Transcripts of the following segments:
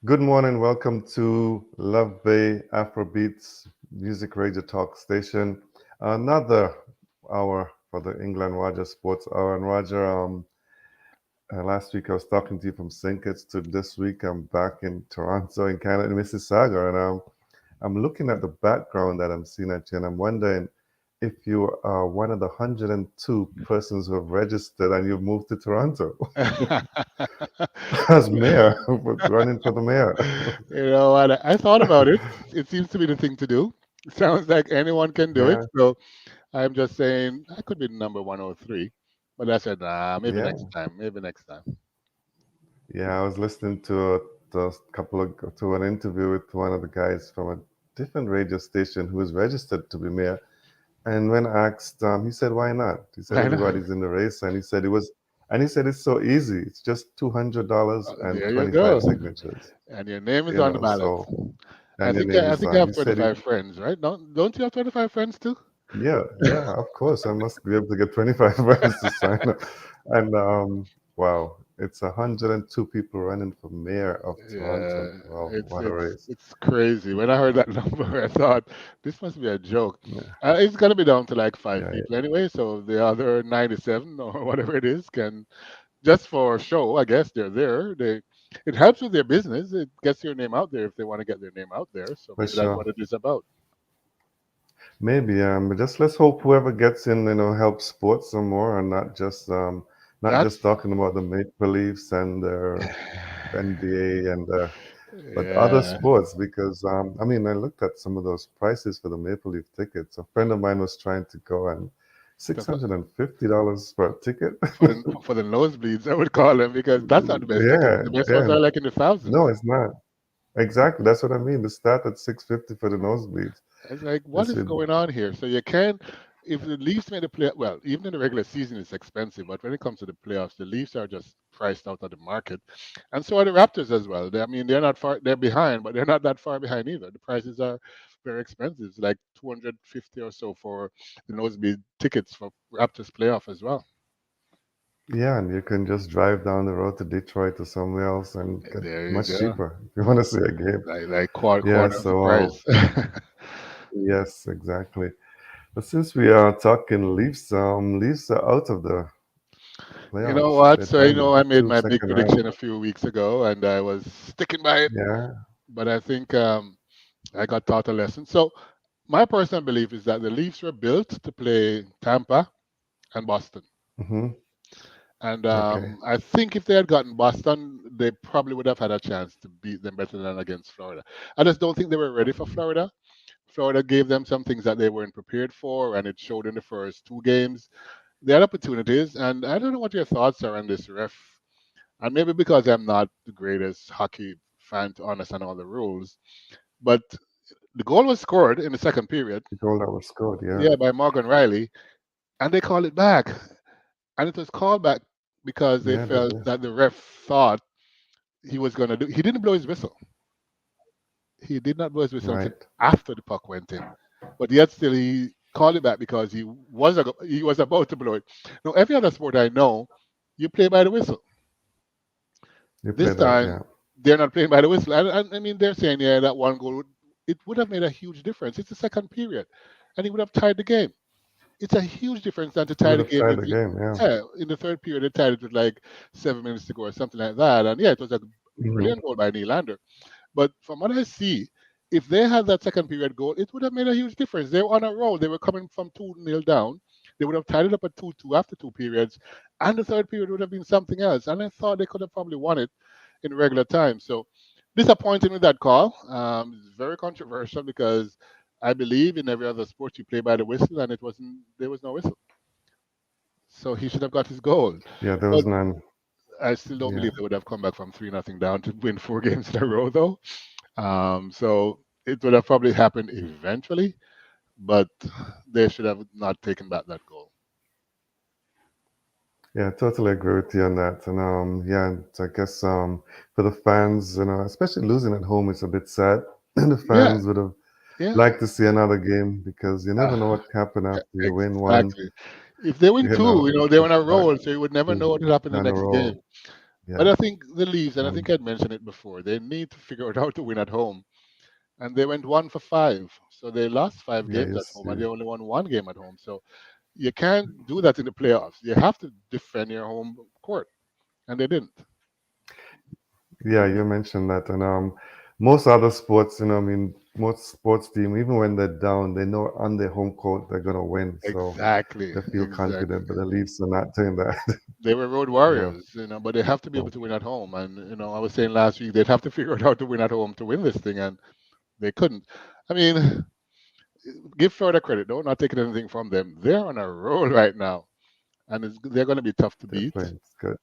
Good morning. Welcome to Love Bay Afrobeats Music Radio Talk Station. Another hour for the England Roger Sports Hour. And Roger, last week I was talking to you from St. Kitts to this week I'm back in Toronto, in Canada, in Mississauga, and I'm looking at the background that I'm seeing at you, and I'm wondering if you are one of the 102 persons who have registered and you've moved to Toronto as mayor, running for the mayor. I thought about it. It seems to be the thing to do. Sounds like anyone can do it. Yeah, So I'm just saying I could be number 103. But I said, nah, maybe next yeah. time. Maybe next time. Yeah, I was listening to an interview with one of the guys from a different radio station who was registered to be mayor. And when asked, he said, "Why not?" He said, I know. "Everybody's in the race," and he said it's so easy. It's just $200 and There you 25 go. signatures. And your name is on the ballot. So and your name I is think I on. have He said, he, 25 friends, right? Don't you have 25 friends too? "Yeah, yeah, of course, I must be able to get 25 friends to sign up." And wow, it's 102 people running for mayor of Toronto. Yeah, Wow, it's what a it's race! it's crazy. When I heard that number, I thought this must be a joke. Yeah, It's gonna be down to like five yeah, people anyway, so the other 97 or whatever it is can just for show. I guess they're there. It helps with their business. It gets your name out there if they want to get their name out there. So for maybe that's sure. what it is about. Maybe, but just let's hope whoever gets in, helps sports some more, and not That's just talking about the Maple Leafs and their NBA but other yeah. sports. Because I mean, I looked at some of those prices for the Maple Leaf tickets. A friend of mine was trying to go, and six That's what, hundred and fifty dollars for a ticket. for the nosebleeds, I would call them because that's not the best tickets. Yeah, The best ones yeah. are like in the No, thousands. it's not. Exactly. That's what I mean. The start at 650 for the nosebleeds. It's like, what It's is rid- going on here? So you can't, if the Leafs made the play, well, even in the regular season, it's expensive, but when it comes to the playoffs, the Leafs are just priced out of the market, and so are the Raptors as well. I mean, they're not far, they're behind, but they're not that far behind either. The prices are very expensive. It's like 250 or so for the nosebleed tickets for Raptors playoff as well. Yeah, and you can just drive down the road to Detroit or somewhere else and get There you much go, cheaper if you want to see a game. like Yeah, quarter of the so price. yes, exactly. But since we are talking Leafs, Leafs are out of the You know playoffs. what? They're So down to I made two my big second round. prediction a few weeks ago, and I was sticking by it. Yeah. But I think I got taught a lesson. So my personal belief is that the Leafs were built to play Tampa and Boston. Mm-hmm. And Okay. I think if they had gotten Boston, they probably would have had a chance to beat them better than against Florida. I just don't think they were ready for Florida. Florida gave them some things that they weren't prepared for, and it showed in the first two games. They had opportunities, and I don't know what your thoughts are on this ref. And maybe because I'm not the greatest hockey fan to understand all the rules, but the goal was scored in the second period, The goal that was scored. Yeah. yeah, by Morgan Riley, and they called it back. And it was called back because they Yeah, they felt did. that the ref thought he was going to do. He didn't blow his whistle. He did not blow his whistle until Right. after the puck went in. But yet still he called it back because he was about to blow it. Now every other sport I know, you play by the whistle. You This played that. time Yeah. they're not playing by the whistle. I mean they're saying yeah that one goal it would have made a huge difference. It's the second period, and he would have tied the game. It's a huge difference than to You tie would the have game tied the game. Yeah. yeah, in the third period. They tied it with like 7 minutes to go or something like that. And yeah, it was a Hmm. brilliant goal by Nylander. But from what I see, if they had that second period goal, it would have made a huge difference. They were on a roll. They were coming from 2-0 down. They would have tied it up at 2-2 after two periods. And the third period would have been something else. And I thought they could have probably won it in regular time. So disappointing with that call. It's very controversial because I believe in every other sport you play by the whistle, and it wasn't. There was no whistle, so he should have got his goal. Yeah, there But was none. I still don't Yeah. believe they would have come back from 3-0 down to win four games in a row, though. So it would have probably happened eventually, but they should have not taken back that goal. Yeah, totally agree with you on that. And yeah, I guess for the fans, especially losing at home, it's a bit sad. The Yeah, fans would have yeah, liked to see another game because you never uh, know what can happen after you win one. exactly. If they win two, If they're the on a fact roll, so you would never is know what will happen in on the a next game. roll. But Yeah. I think the Leafs, and I think Um, I'd mentioned it before, they need to figure out how to win at home. And they went 1 for 5. So they lost five yeah, games you at home and see. they only won one game at home. So you can't do that in the playoffs. You have to defend your home court. And they didn't. Yeah, you mentioned that, and most other sports, I mean, most sports team, even when they're down, they know on their home court they're gonna win, so Exactly. they feel Exactly. confident. But the Leafs are not doing that. They were road Yeah, warriors, but they have to be able so to win at home. And, I was saying last week they'd have to figure out how to win at home to win this thing. And they couldn't. I mean, give Florida credit, though, not taking anything from them. They're on a roll right now. And they're going to be tough to they're beat. playing good.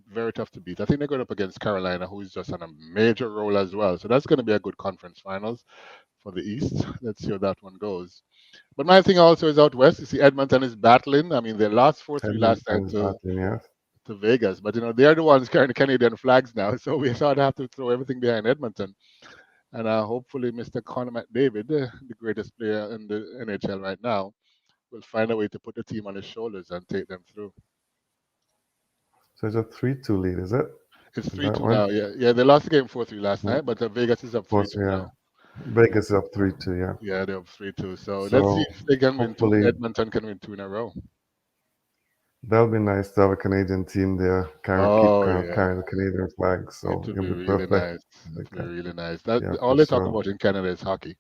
Very tough to beat. I think they're going up against Carolina, who is just on a major roll as well. So that's going to be a good conference finals for the East. Let's see how that one goes. But my thing also is out west. You see, Edmonton is battling. I mean, they lost 4-3 last time Edmonton's to, battling, yes. to Vegas, but they're the ones carrying the Canadian flags now. So we sort of have to throw everything behind Edmonton. And hopefully, Mr. Connor McDavid, the greatest player in the NHL right now, will find a way to put the team on his shoulders and take them through. So it's a 3-2 lead, is it? It's Is three that two one? now. Yeah, yeah. They lost the game 4-3 last No, night, but Vegas is up three fourth, two yeah. now. Vegas is up 3-2, yeah. Yeah, they're up 3-2. So let's see So if they can win two. hopefully Edmonton can win two in a row. that'll be nice to have a Canadian team there, Oh yeah, carrying the Canadian flag. it So will it'll be be really perfect. nice. It will Okay. be really nice. That Yeah, all for they talk sure. about in Canada is hockey.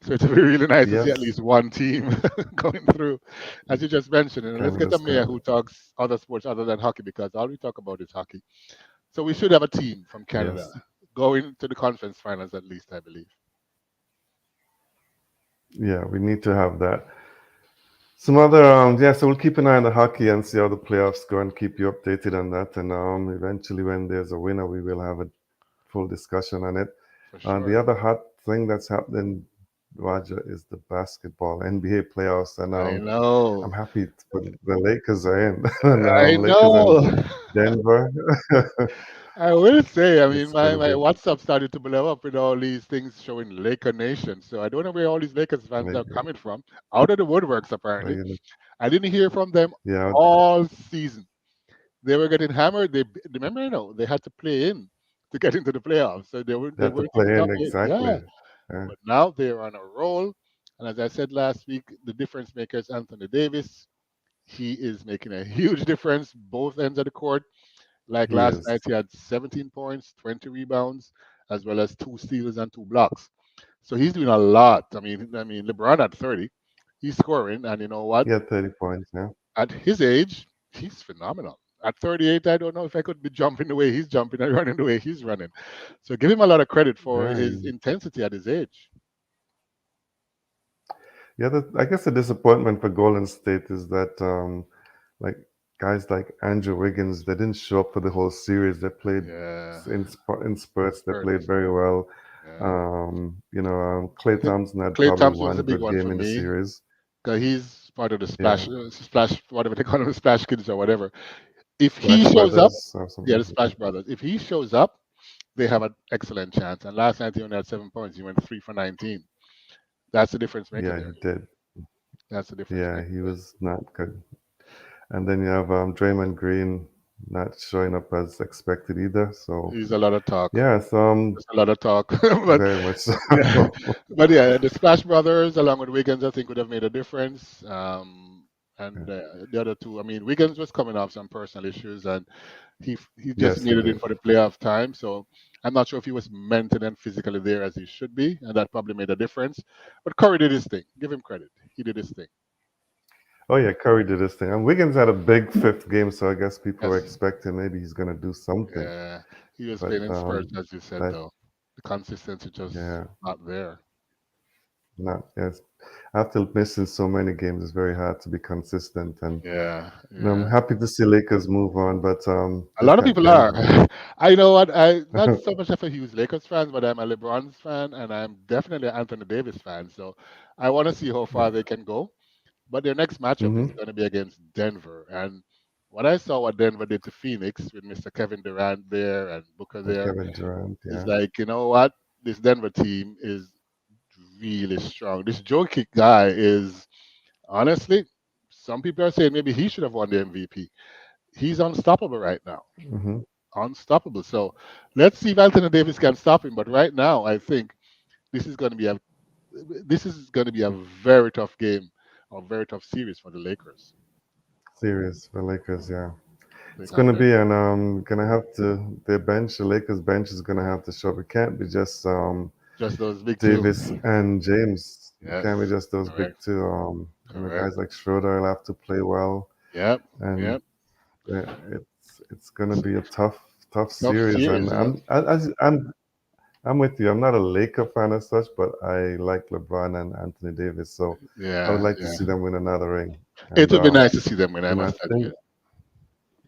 So it will be really nice to see at Yes, least one team going through, as you just mentioned. And let's get a Canada's mayor good. who talks other sports other than hockey because all we talk about is hockey. So we should have a team from Canada Yes. going to the conference finals at least, I believe. Yeah, we need to have that. Some other, yeah, so we'll keep an eye on the hockey and see how the playoffs go and keep you updated on that. And eventually, when there's a winner, we will have a full discussion on it. For The sure. other hot thing that's happening, Roger, is the basketball NBA playoffs. And I know. I'm happy for the Lakers are in. And I Lakers and know. Denver. I will say, I mean, It's going my, to my be WhatsApp started to blow up with all these things showing Laker Nation. So I don't know where all these Lakers fans like, are coming from. Out of the woodworks, apparently. you know, I didn't hear from them yeah, all season. They were getting hammered. They remember, they had to play in to get into the playoffs. So they were they they have to weren't in play the top in eight. Yeah. exactly. Yeah, But now they're on a roll. And as I said last week, the difference makers, Anthony Davis, he is making a huge difference both ends of the court. Like he last is. night, he had 17 points, 20 rebounds, as well as two steals and two blocks. So he's doing a lot. I mean, LeBron at 30, he's scoring, and you know what? He had 30 points. Yeah, At his age, he's phenomenal. At 38, I don't know if I could be jumping the way he's jumping and running the way he's running. So give him a lot of credit for yeah. his intensity at his age. Yeah, I guess the disappointment for Golden State is that, like guys like Andrew Wiggins, they didn't show up for the whole series. They played Yeah, in spurts. They played Spurs. very well. Yeah, Clay Thompson had Clay probably Thompson was a one big good one game for in the me. series. 'Cause he's part of the Yeah, splash, whatever they call them, the splash kids or whatever. If he Splash shows up, Brothers or yeah, the something. Splash Brothers. If he shows up, they have an excellent chance. And last night he only had 7 points. He went 3 for 19. That's the difference maker Yeah, there. he did. That's the difference Yeah, maker he there. was not good. And then you have Draymond Green not showing up as expected either. So He's a lot of talk. yeah, so Just a lot of talk. but very much so. yeah, but yeah, the Splash Brothers along with Wiggins, I think would have made a difference. And the other two, I mean, Wiggins was coming off some personal issues, and he just Yes, he made it in did. for the playoff time. So I'm not sure if he was mentally and physically there as he should be, and that probably made a difference. But Curry did his thing. Give him credit. He did his thing. Oh yeah, Curry did his thing. And Wiggins had a big fifth game, so I guess people were Yes. expecting maybe he's gonna do something. Yeah. He was But playing in spurts, as you said, that though. The consistency just yeah, not there. not yes. After missing so many games, it's very hard to be consistent. And Yeah. I'm Yeah. happy to see Lakers move on, but A lot look of at people are. Denver. I know what I not so much of a huge Lakers fan, but I'm a LeBron's fan and I'm definitely an Anthony Davis fan. So I want to see how far Yeah. they can go. But their next matchup is Mm-hmm. going to be against Denver. And when I saw what Denver did to Phoenix with Mr. Kevin Durant there and Booker And there, Kevin Durant, it's yeah. like, you know what? This Denver team is really strong. This Jokic guy is honestly, some people are saying maybe he should have won the MVP. He's unstoppable right now. Mm-hmm. unstoppable. So let's see if Anthony Davis can stop him. But right now, I think this is going to be a this is going to be a very tough game, a very tough series for the Lakers. Series for Lakers, yeah. It's Because gonna they're be, and gonna have to their bench, the Lakers bench is gonna have to show up. It can't be just just those big two. Davis and James. It Yes, can't be just those big correct, two. correct. Guys like Schroeder will have to play well, Yep, and yep. it's gonna be a tough Tough series. And series, huh? I'm with you. I'm not a Laker fan as such, but I like LeBron and Anthony Davis, so I would Yeah, like to yeah. see them win another ring. It And would be nice to see them win. I I must think admit,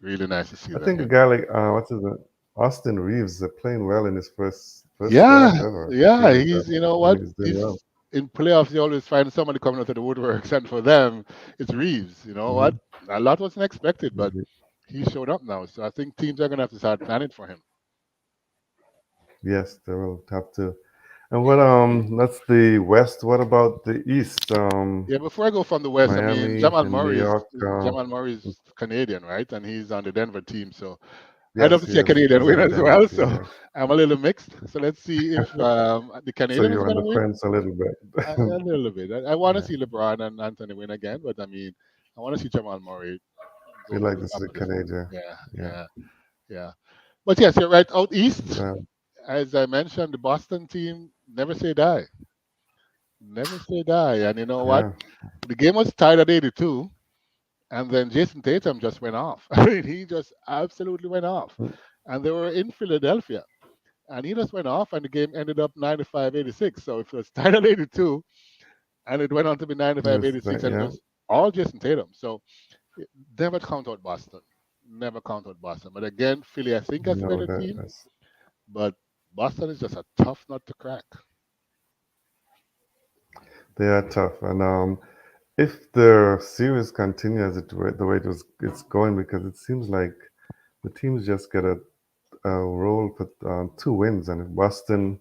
really nice to see I them think a win. guy like what's his name? Austin Reeves playing well in his first Yeah, playoffs ever. It yeah. feels that. He's you know I what? mean, he's doing well. He's in playoffs. You always find somebody coming out of the woodworks, and for them, it's Reeves. You know what? Hmm. A lot wasn't expected, but he showed up now. So I think teams are gonna have to start planning for him. Yes, they will have to. And what that's the West. What about the East? Yeah, before I go from the West, I mean Miami and New York. Jamal Murray is Canadian, right? And he's on the Denver team, so I'd love Yes, to see a Canadian he's win on the as Denver well. team. So Yeah. I'm a little mixed. So let's see if the So Canadian is you're on going to the win. fence a little bit. A little bit. I want to Yeah. see LeBron and Anthony win again, but I mean, I want to see Jamal Murray You go to like the this is top a of this. Canadian. Yeah, Yeah. yeah, yeah. But yes, you're right. Out east, So, as I mentioned, the Boston team never say die, never say die. And you know what? yeah. The game was tied at 82, and then Jason Tatum just went off. I mean, he just absolutely went off. And they were in Philadelphia, and he just went off, and the game ended up 95-86. So if it was tied at 82, and it went on to be It 95-86, and it yeah. was all Jason Tatum. So never count out Boston. Never count out Boston. But again, Philly, I think, has a No, better team, that's but Boston is just a tough nut to crack. they are tough. And if the series continues the way it's going, because it seems like the teams just get a roll for 2 wins, and if Boston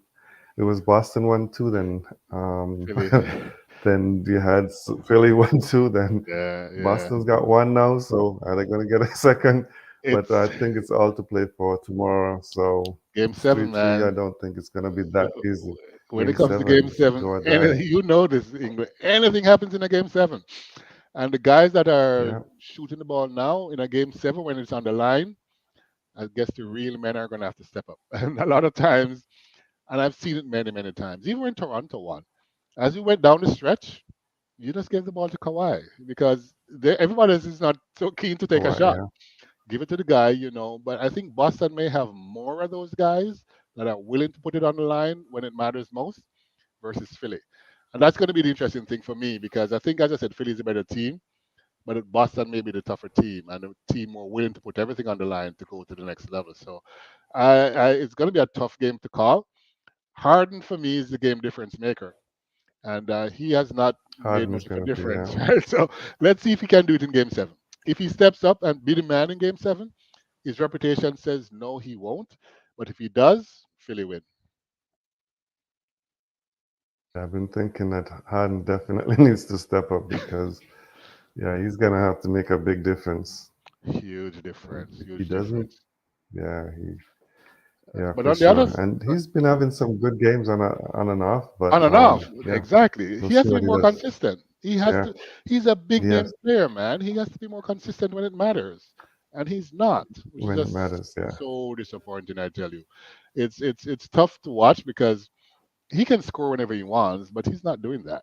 it was Boston 1-2, then Philly, then you had Philly 1-2, then yeah, yeah. Boston's got one now. So are they going to get a second? But It's I think it's all to play for tomorrow. So game it's three seven, three. I man. don't think it's going to be that easy. When it Game comes to game seven, do seven, or die. and you know this, English, anything happens in a game seven. And the guys that are Yeah, shooting the ball now in a game seven when it's on the line, I guess the real men are going to have to step up. And a lot of times, and I've seen it many, many times, even when Toronto won, as we went down the stretch, you just give the ball to Kawhi because everybody else is not so keen to take a Kawhi, shot. yeah. Give it to the guy, you know. But I think Boston may have more of those guys that are willing to put it on the line when it matters most versus Philly. And that's going to be the interesting thing for me because I think, as I said, Philly's a better team, but Boston may be the tougher team and a team more willing to put everything on the line to go to the next level. So it's going to be a tough game to call. Harden, for me, is the game difference maker. And he has not made Harden much is of a going to be, difference, yeah. right? So let's see if he can do it in game seven. If he steps up and be the man in game seven, his reputation says no, he won't. But if he does, Philly win. Yeah, I've been thinking that Harden definitely needs to step up because, yeah, he's going to have to make a big difference. Huge difference, If he huge doesn't, difference. yeah, yeah, But for on the sure. others, And he's been having some good games on and off, but on and off, yeah, exactly. we'll He see has to be what he more does. consistent. He has Yeah, to. He's a big name yes, player, man. He has to be more consistent when it matters, and he's not, which is when it just matters. Yeah, so disappointing. I tell you, it's tough to watch because he can score whenever he wants, but he's not doing that.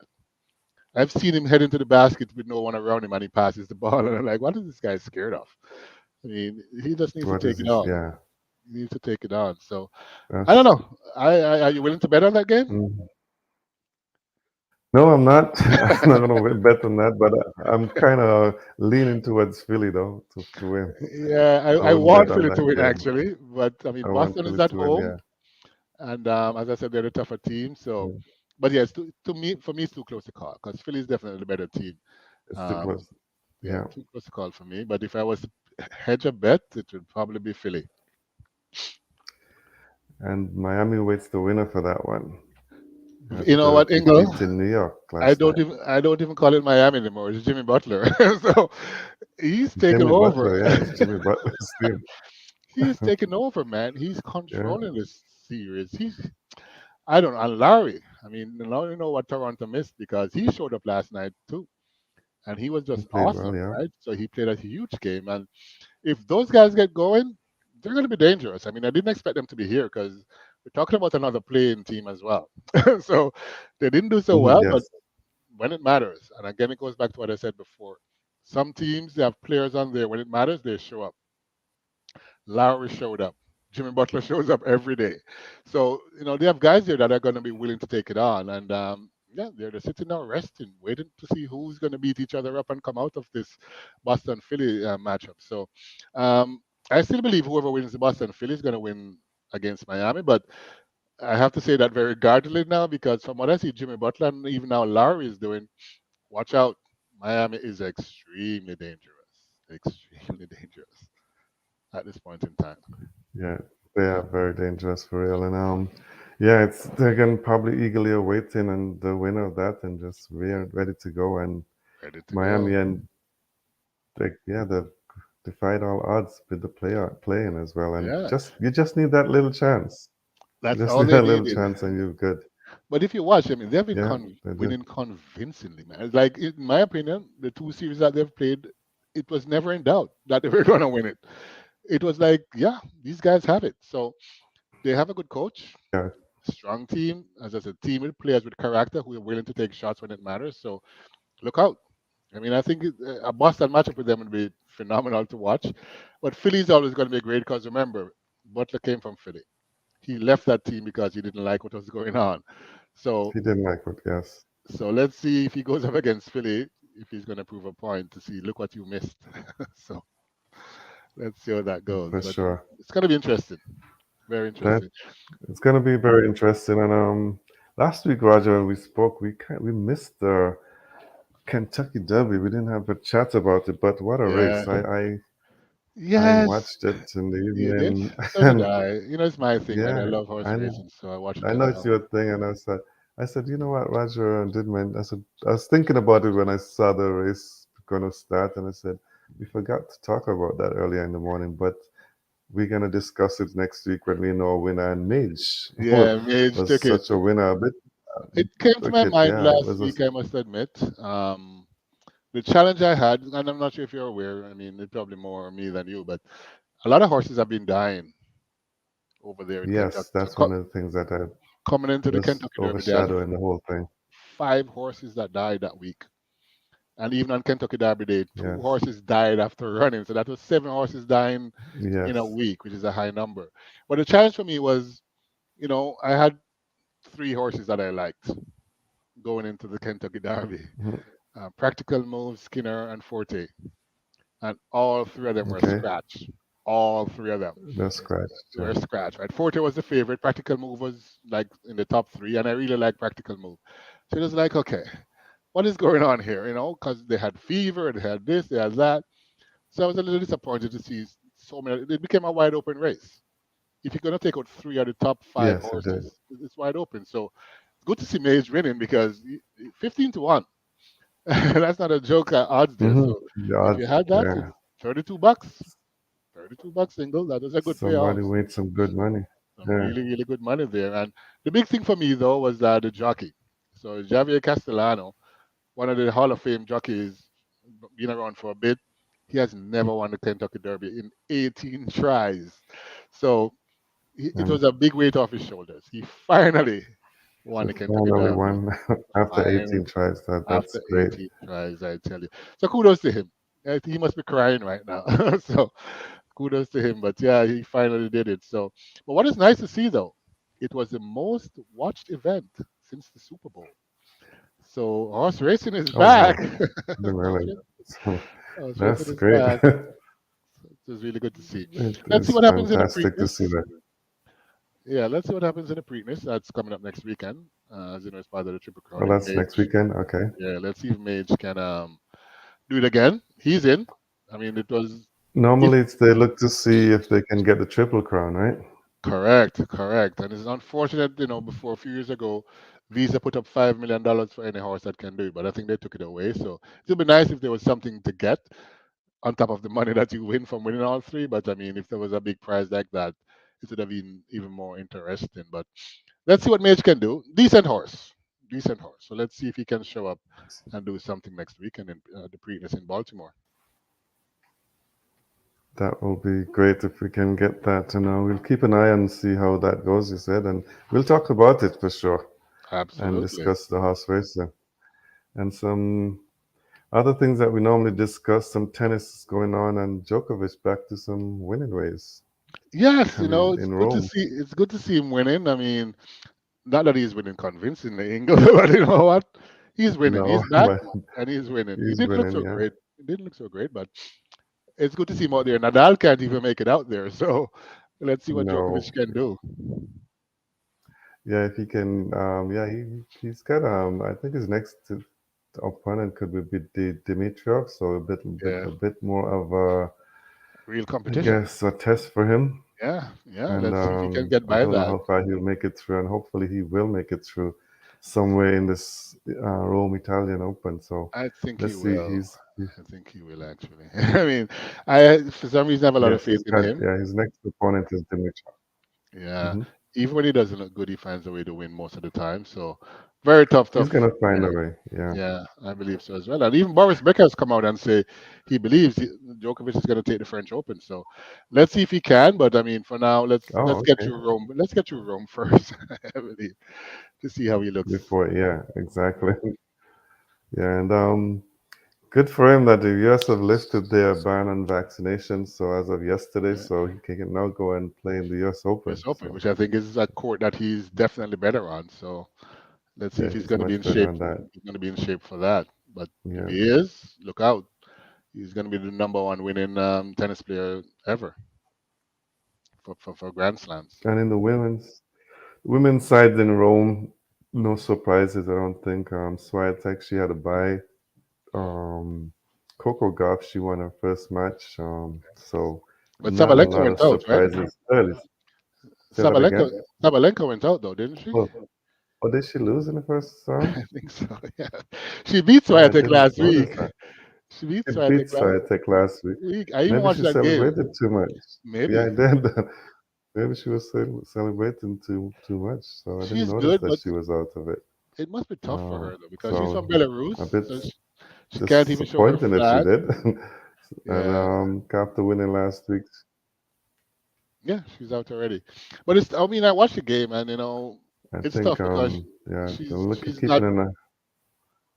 I've seen him head into the basket with no one around him, and he passes the ball, and I'm like, what is this guy scared of? I mean, he just needs to what take is it this? on. Yeah, He needs to take it on. So I don't that's. know. Are you willing to bet on that game? Mhm. No, I'm not. I'm not gonna bet on that, but I'm kind of leaning towards Philly though to win. Yeah, I I wouldn't bet want on Philly to that win game. actually, but I mean I want Boston is Philly at to win. home, Yeah, and as I said, they're the tougher team. So, yeah. but yes, to me, for me, it's too close to call because Philly is definitely the better team. It's too Um, close. yeah, Yeah, too close to call for me. But if I was to hedge a bet, it would probably be Philly. and Miami waits the winner for that one You know after what, Ingle? defeating New York last night. I don't even call it Miami anymore. It's Jimmy Butler. So he's taken Jimmy over. Butler, yeah, it's Jimmy Butler's team. He's taking over, man. He's Yeah, controlling this series. I don't know. And Larry, I mean, now you know what Toronto missed because he showed up last night too. And he was he just played well. awesome, Yeah, right? So he played a huge game. And if those guys get going, they're going to be dangerous. I mean, I didn't expect them to be here because we're talking about another playing team as well. So they didn't do so Mhm, well, but yes, when it matters, and again, it goes back to what I said before. Some teams, they have players on there. When it matters, they show up. Lowry showed up. Jimmy Butler shows up every day. So, they have guys there that are going to be willing to take it on. And yeah, they're just sitting there resting, waiting to see who's going to beat each other up and come out of this Boston Philly matchup. So um, I still believe whoever wins the Boston Philly is going to win against Miami. But I have to say that very guardedly now because from what I see, Jimmy Butler and even now Lowry is doing, watch out. Miami is extremely dangerous. Extremely dangerous at this point in time. yeah, they are very dangerous for real. And yeah, it's they're gonna probably eagerly awaiting and the winner of that and just ready to go. And Ready to Miami go. and like yeah, they've defied all odds with the playing as well. And Yeah, just you just need that little chance. You that's just all need they that little needed. chance and you're good. But if you watch, I mean, they've been Yeah, they do. winning convincingly, man. It's like, in my opinion, the two series that they've played, it was never in doubt that they were going to win it. It was like, yeah, these guys have it. So they have a good coach, Yeah, strong team, as I said, team with players with character who are willing to take shots when it matters. So look out. I mean, I think a Boston matchup with them would be phenomenal to watch. But Philly's always going to be great because remember, Butler came from Philly. He left that team because he didn't like what was going on. So he didn't like what. Yes, let's see if he goes up against Philly, if he's going to prove a point to see, look what you missed. So let's see how that goes. for But sure. it's going to be interesting. Very That interesting. it's gonna be very interesting. And last week, Roger, when we spoke, we missed the Kentucky Derby. We didn't have a chat about it, but what a Yeah. race! I Yes. watched it in the You did? evening, So did and I. It's my thing, man. I yeah, love horse I racing, so I watch it I at know it's home. your thing, and I said, you know what, Roger did man. I said I was thinking about it when I saw the race going to start, and I said we forgot to talk about that earlier in the morning, but we're gonna discuss it next week when we know a winner. And Mage Yeah, Mage was took it. such a winner, a bit It came to my took it. mind Yeah, it last was a week, I must admit. The challenge I had, and I'm not sure if you're aware, I mean, it's probably more me than you, but a lot of horses have been dying over there in yes. Kentucky. So That's one of the things that I coming into the was Kentucky Derby, they had overshadowing the whole thing. 5 horses that died that week. And even on Kentucky Derby Day, two Yes, horses died after running. So that was 7 horses dying in a yes. week, which is a high number. But the challenge for me was, I had 3 horses that I liked going into the Kentucky Derby. Mhm. Practical Move, Skinner, and Forte. And all 3 of them were Okay, scratched. All 3 of them that's scratched. were Yeah. scratched, right? Forte was the favorite. Practical Move was like in the top 3, and I really like Practical Move. So it was like, okay, what is going on here? Because they had fever, they had this, they had that. So I was a little disappointed to see so many. It became a wide open race. If you're going to take out 3 of the top 5 Yes, it did. horses, it's wide open. So it's good to see Mays winning because 15 to 1. That's not a joke odds there. Hmm. So The if you odds, had that, yeah. it's $32. $32 single. That was a good payout. Somebody made some good money. Some Yeah. really, really good money there. And the big thing for me though was the jockey. So Javier Castellano, one of the Hall of Fame jockeys, been around for a bit. He has never won the Kentucky Derby in 18 tries. So it And was a big weight off his shoulders. He finally won to the Kentucky finally Derby. won after Finally, 18 tries. That's after great. 18 tries, I tell you. So kudos to him. He must be crying right now. So kudos to him. But yeah, he finally did it. So, but what is nice to see though, it was the most watched event since the Super Bowl. So horse racing is Oh back. wow. Been really. So Horse racing that's is great. back. It was really good to see. It Let's see is what happens in the fantastic to see Preakness. that. Yeah, let's see what happens in the Preakness. That's coming up next weekend. As you know, as part of the Triple Crown. Oh, If that's next Mage, weekend. Okay. yeah, let's see if Mage can do it again. He's in. I mean, it was if Normally, it's they look to see if they can get the triple crown, right? correct, correct. And it's unfortunate, before a few years ago, Visa put up $5 million for any horse that can do it, but I think they took it away. So it'd be nice if there was something to get. on top of the money that you win from winning all three. But I mean, if there was a big prize like that, it would have been even more interesting. But let's see what Mage can do. Decent horse, decent horse. So let's see if he can show up and do something next weekend in the Preakness in Baltimore. That will be great if we can get that. And we'll keep an eye and see how that goes, you said. And we'll talk about it for sure and Absolutely. discuss the horse racing. And some other things that we normally discuss, some tennis is going on, and Djokovic back to some winning ways. Yes, I mean, it's in good to Rome. see. It's good to see him winning. I mean, not that he's winning convincingly, Ingle, but you know what? He's winning. No, He's back but and he's winning. He he's didn't look winning, so yeah. great. He didn't look so great, but it's good to see him out there. Nadal can't even make it out there, so let's see what Djokovic No, can do. yeah, if he can, yeah, he's got, I think his next opponent could be Dimitrov, so Yeah, a bit more of a, real I competition. guess, a test for him. Yeah, yeah. And Let's see if he can get I by don't know that. how far he'll make it through, and hopefully he will make it through somewhere in this Rome Italian Open. So I think he let's see. will. I think he will actually. I mean, I for some reason have a lot of Yes, faith in him. his next opponent is Dimitrov. Yeah, Hmm. even when he doesn't look good, he finds a way to win most of the time. So very tough, He's tough. gonna find Yeah, a way. Yeah. yeah, I believe so as well. And even Boris Becker has come out and say he believes Djokovic is going to take the French Open. So let's see if he can. But I mean, for now, let's Oh, get okay. through Rome. Let's get through Rome first, I believe, to see how he looks. Before, yeah, exactly. Yeah, and good for him that the US have lifted their ban on vaccinations. So as of yesterday, Yeah. so he can now go and play in the US Open. US Open, So which I think is a court that he's definitely better on. So let's see yeah, if he's he's going to be in much better shape. on that. He's going to be in shape for that. But if Yeah. he is, look out. He's going to be the number one winning tennis player ever for Grand Slams. And in the women's side in Rome, no surprises, I don't think. Swiatek, she had a bye. Um, Coco Gauff, she won her first match. So But not a Sabalenka lot went of out, right? surprises early. Say that Sabalenka again. Sabalenka went out though, didn't she? Oh, oh, did she lose in the first round? I think so. Yeah, she beat Oh, I Swiatek didn't last notice week. that. She beat It beat Swiatek last Swiatek last week. week. I even Maybe watched she that game. celebrated too much. Yeah, Maybe I did. Maybe she was celebrating too much, so I didn't she's notice good, that but she was out of it. it must be tough for her though because she's from So Belarus, a bit so she can't even show her disappointing if she flag. did. And Yeah, after winning last week, yeah, she's out already. But it's. I mean, I watched the game, and I it's think tough because yeah, they're she's looking she's not keeping an eye.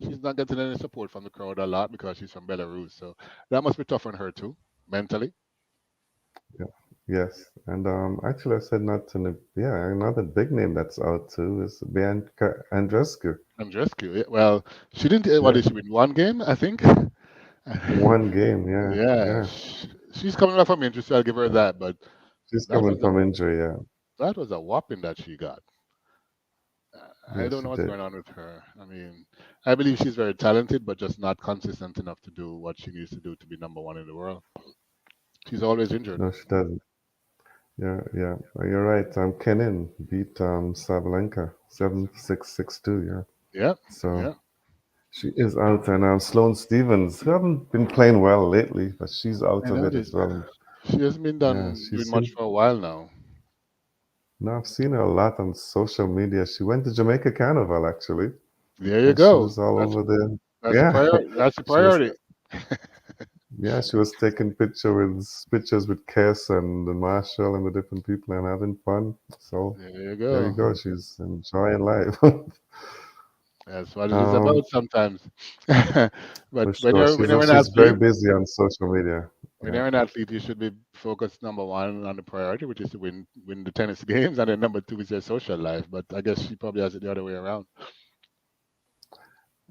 she's not getting any support from the crowd a lot because she's from Belarus. So that must be tough on her too, mentally. Yeah, yes, and actually I said not to. Yeah, another big name that's out too is Bianca Andreescu. Andrescu. Well, she didn't. What Yeah, did she win? One game, I think. one game. Yeah, Yeah, yeah. she's coming back from injury, so I'll give her that. But She's that coming was a from injury. Yeah, that was a whopping that she got. I yeah, don't she know what's did. going on with her. I mean, I believe she's very talented, but just not consistent enough to do what she needs to do to be number one in the world. She's always injured. No, she doesn't. Yeah, yeah. You're right. Kenin beat Sabalenka 7-6, 6-2. Yeah. Yeah, So yeah. she is out, and Sloane Stevens, who haven't been playing well lately, but she's out I of it noticed as that. well. She hasn't been Yeah, done doing she's much seen. for a while now. No, I've seen her a lot on social media. She went to Jamaica Carnival actually, There you and she go. was all over there. That's a Yeah, priority. That's a she was. priority. Yeah, she was taking pictures with Kess and the Marshall and the different people and having fun. So There you there you go. go. She's enjoying life. That's what it is um, about sometimes. But for sure. when She's you're an she's very athlete, busy on social media. when Yeah, you're an athlete, you should be focused number one on the priority, which is to win the tennis games, and then number two is your social life. But I guess she probably has it the other way around.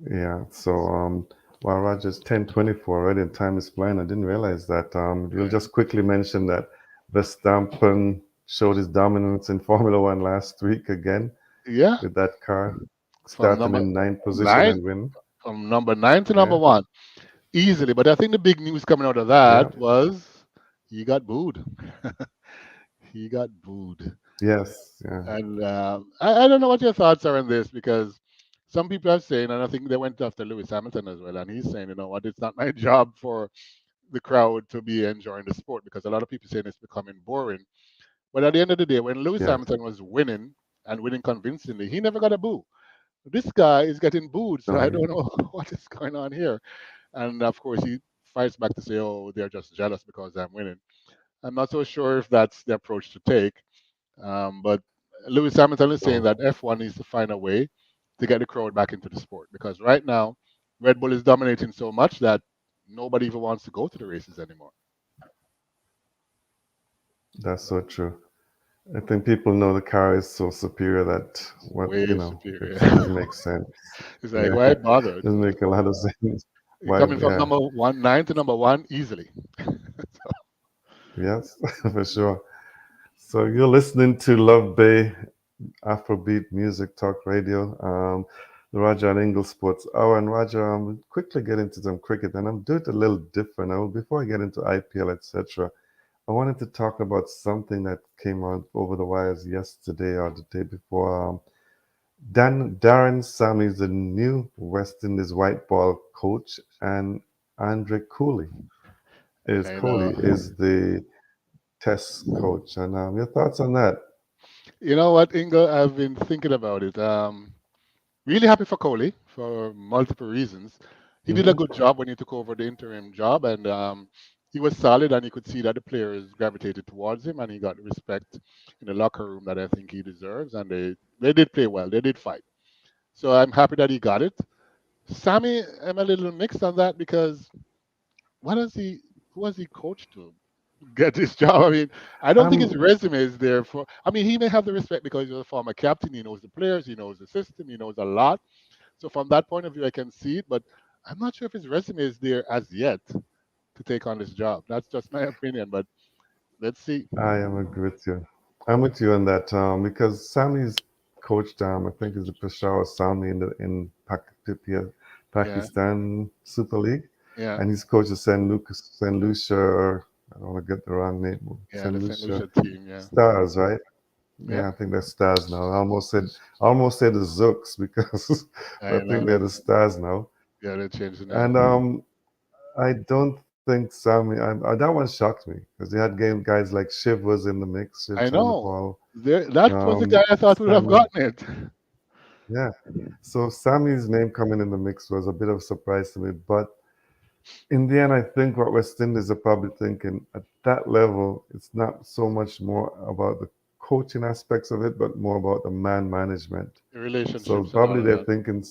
yeah. So while Roger's 10:24 already and time is flying, I didn't realize that. We'll Yeah. just quickly mention that Verstappen showed his dominance in Formula One last week again Yeah, with that car from starting number in ninth position nine, and win. from number nine to number Yeah, one, easily. But I think the big news coming out of yeah, that was he got booed. He got booed. yes, yeah. And I don't know what your thoughts are on this because some people are saying, and I think they went after Lewis Hamilton as well, and he's saying, you know what, it's not my job for the crowd to be enjoying the sport because a lot of people saying it's becoming boring. But at the end of the day, when Lewis Yeah. Hamilton was winning and winning convincingly, he never got a boo. This guy is getting booed, so No, I don't know what is going on here. And of course, he fights back to say, "Oh, they're just jealous because I'm winning." I'm not so sure if that's the approach to take. But Lewis Hamilton is saying no. that F1 needs to find a way to get the crowd back into the sport because right now Red Bull is dominating so much that nobody even wants to go to the races anymore. That's so true. I think people know the car is so superior that what Way it superior. doesn't make sense. It's like, Yeah, why bother? doesn't make a lot of sense. You're Why? coming from Yeah, number one nine to number one easily. yes, for sure. So you're listening to Love Bay Afrobeat Music Talk Radio, the Roger and Ingle Sports Hour. And Roger, we'll quickly get into some cricket, and I'm doing it a little different. Before I get into IPL, etc., I wanted to talk about something that came out over the wires yesterday or the day before. Darren Sammy is the new West Indies white ball coach, and Andre I Kohli know. is the test coach. And your thoughts on that? You know what, Ingle? I've been thinking about it. Really happy for Kohli for multiple reasons. He did a Hmm. good job when he took over the interim job, and he was solid, and you could see that the players gravitated towards him, and he got respect in the locker room that I think he deserves. And they did play well. They did fight. So I'm happy that he got it. Sammy, I'm a little mixed on that because what has he? Who has he coached to get this job? I mean, I don't think his I'm resume is there for. I mean, he may have the respect because he's a former captain. He knows the players. He knows the system. He knows a lot. So from that point of view, I can see it, but I'm not sure if his resume is there as yet to take on this job. That's just my opinion, but let's see. I am agree with you. I'm with you on that because Sammy's coached. I think is the Peshawar Sami in Yeah, Pakistan Super League, yeah, and he's coached the Saint Lucia. I don't want to get the wrong name. yeah. The Saint St. Lucia Lucia team. Yeah, Stars, right? yeah. Yeah, I think they're stars now. I almost said the Zooks because I I think know. they're the stars now. Yeah, they changed the name. And I don't think Sammy. That one shocked me because they had guys like Shiv was in the mix, Shiv I know. Chanderpaul. That was the guy I thought would have Sammy, gotten it. yeah. So Sammy's name coming in the mix was a bit of a surprise to me, but in the end, I think what West Indies are probably thinking at that level, it's not so much more about the coaching aspects of it, but more about the man management. The So relationships and all probably of they're that. thinking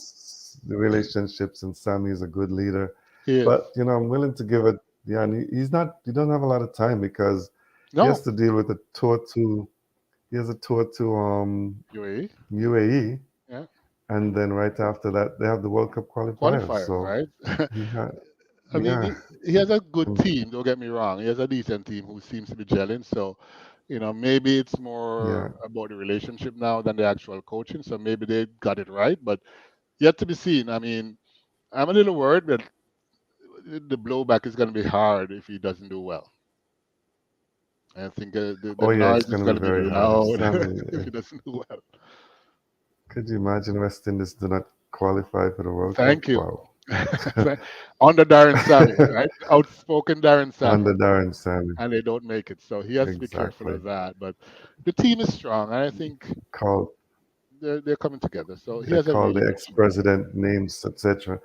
the relationships, and Sammy is a good leader. He is. But I'm willing to give it. Yeah, and he's not. He don't have a lot of time because he has No, to deal with a tour to. He has a tour to UAE. UAE, Yeah, and then right after that they have the World Cup qualifiers. qualifiers, So right? he had. I mean, Yeah, he has a good and team. Don't get me wrong. He has a decent team who seems to be gelling. So, maybe it's yeah. more about the relationship now than the actual coaching. So maybe they got it right, but yet to be seen. I mean, I'm a little worried that the blowback is going to be hard if he doesn't do well. I think the Oh yeah, noise it's is going to going be to be very hard if loud Sammy. if he doesn't do well. Could you imagine West Indies do not qualify for the World Cup? Thank you. Wow. Under Darren Sammy, right? Outspoken Darren Sammy. Under Darren Sammy, And they don't make it. So he has to be careful exactly. of that. But the team is strong, and I think Called they're coming together. So he they has a call really the good team. ex-president names, etc.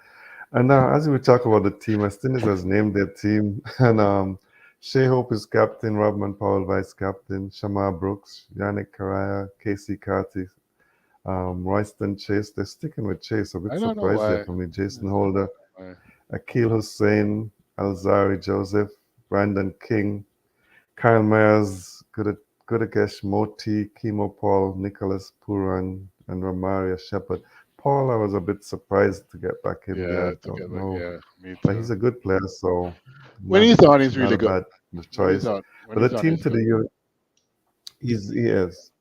And now, as we talk about the team, West Indies has named their team, and Shea Hope is captain, Robman Powell vice captain, Shamar Brooks, Yannick Karaya, Casey Carty, Royston Chase. They're sticking with Chase. A bit I don't know surprised there why. for me. Jason Holder, Why. Akil Hussain, Alzari Joseph, Brandon King, Kyle Myers, Gudakesh Moti, Kimo Paul, Nicholas Puran, and Romaria Shepherd. Paul, I was a bit surprised to get back in there. I Yeah, don't together. know, Yeah, me but too. he's a good player, so When not he's on, he's not really a good. bad choice. When But the he's on, team he's to good. the he is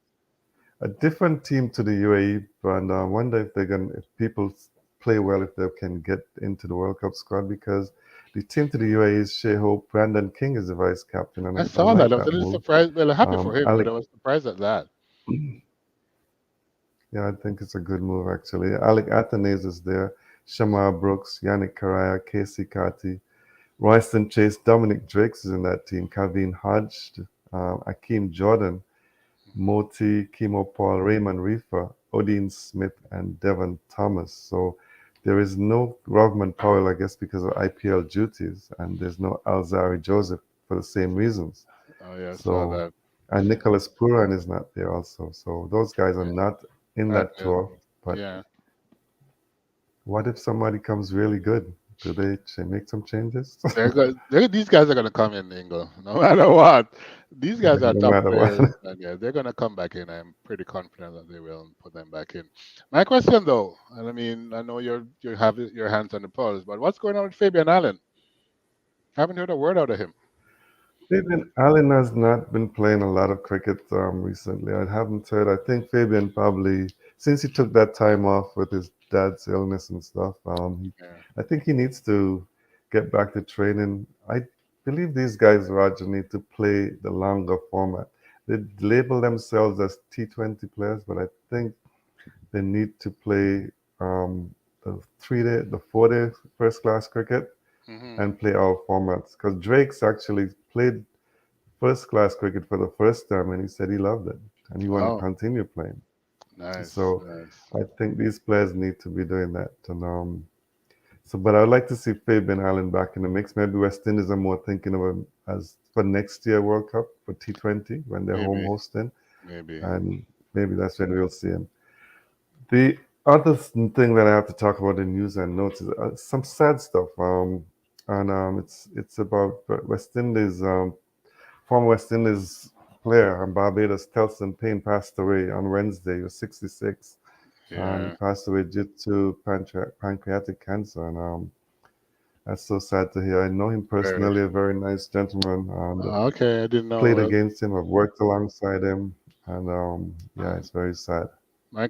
a different team to the UAE, and I wonder if if people play well, if they can get into the World Cup squad because the team to the UAE is Shea Hope, Brandon King is the vice captain, and I I saw that. like I was a that little move. surprised. Well, happy for him, but Alec, I was surprised at that. yeah, I think it's a good move actually. Alec Athanaze is there, Shamar Brooks, Yannick Karaya, Casey Carty, Royston Chase, Dominic Drakes is in that team. Kavin Hodge, Akeem Jordan, Moti, Kimo Paul, Raymond Reefer, Odin Smith, and Devon Thomas. So there is no Rovman Powell, I guess, because of IPL duties, and there's no Alzari Joseph for the same reasons. Oh yeah, I saw So, that. and Nicholas Puran is not there also. So those guys are Yeah, not in not that good. tour. But Yeah. what if somebody comes really good? Do they make some changes? These guys are going to come in, Ingle, no matter what. These guys are No top matter what. players, and yeah, they're going to come back in. I'm pretty confident that they will put them back in. My question, though, and I mean, I know you have your hands on the pulse, but what's going on with Fabian Allen? Haven't heard a word out of him. Fabian Allen has not been playing a lot of cricket recently. I haven't heard. I think Fabian probably, since he took that time off with his dad's illness and stuff, Yeah. I think he needs to get back to training. I believe these guys, Roger, need to play the longer format. They label themselves as T20 players, but I think they need to play the 3 day, the 4 day first class cricket Hmm. and play our formats. Because Drake's actually played first class cricket for the first time and he said he loved it and he wanted to Oh, continue playing. nice, So nice. I think these players need to be doing that. And but I'd like to see Fabian Allen back in the mix. Maybe West Indies are more thinking of him as for next year World Cup for T20 when they're home Maybe, hosting, maybe. and maybe that's when we'll see him. The other thing that I have to talk about in news and notes is some sad stuff. And it's about West Indies. Former West Indies player and Barbados Telson Payne passed away on Wednesday. He was 66, and he Yeah, passed away due to pancreatic cancer. And that's so sad to hear. I know him very. personally, a very nice gentleman, and Okay, I didn't know. played Well, against him. I've worked alongside him, and yeah, uh, it's very sad. my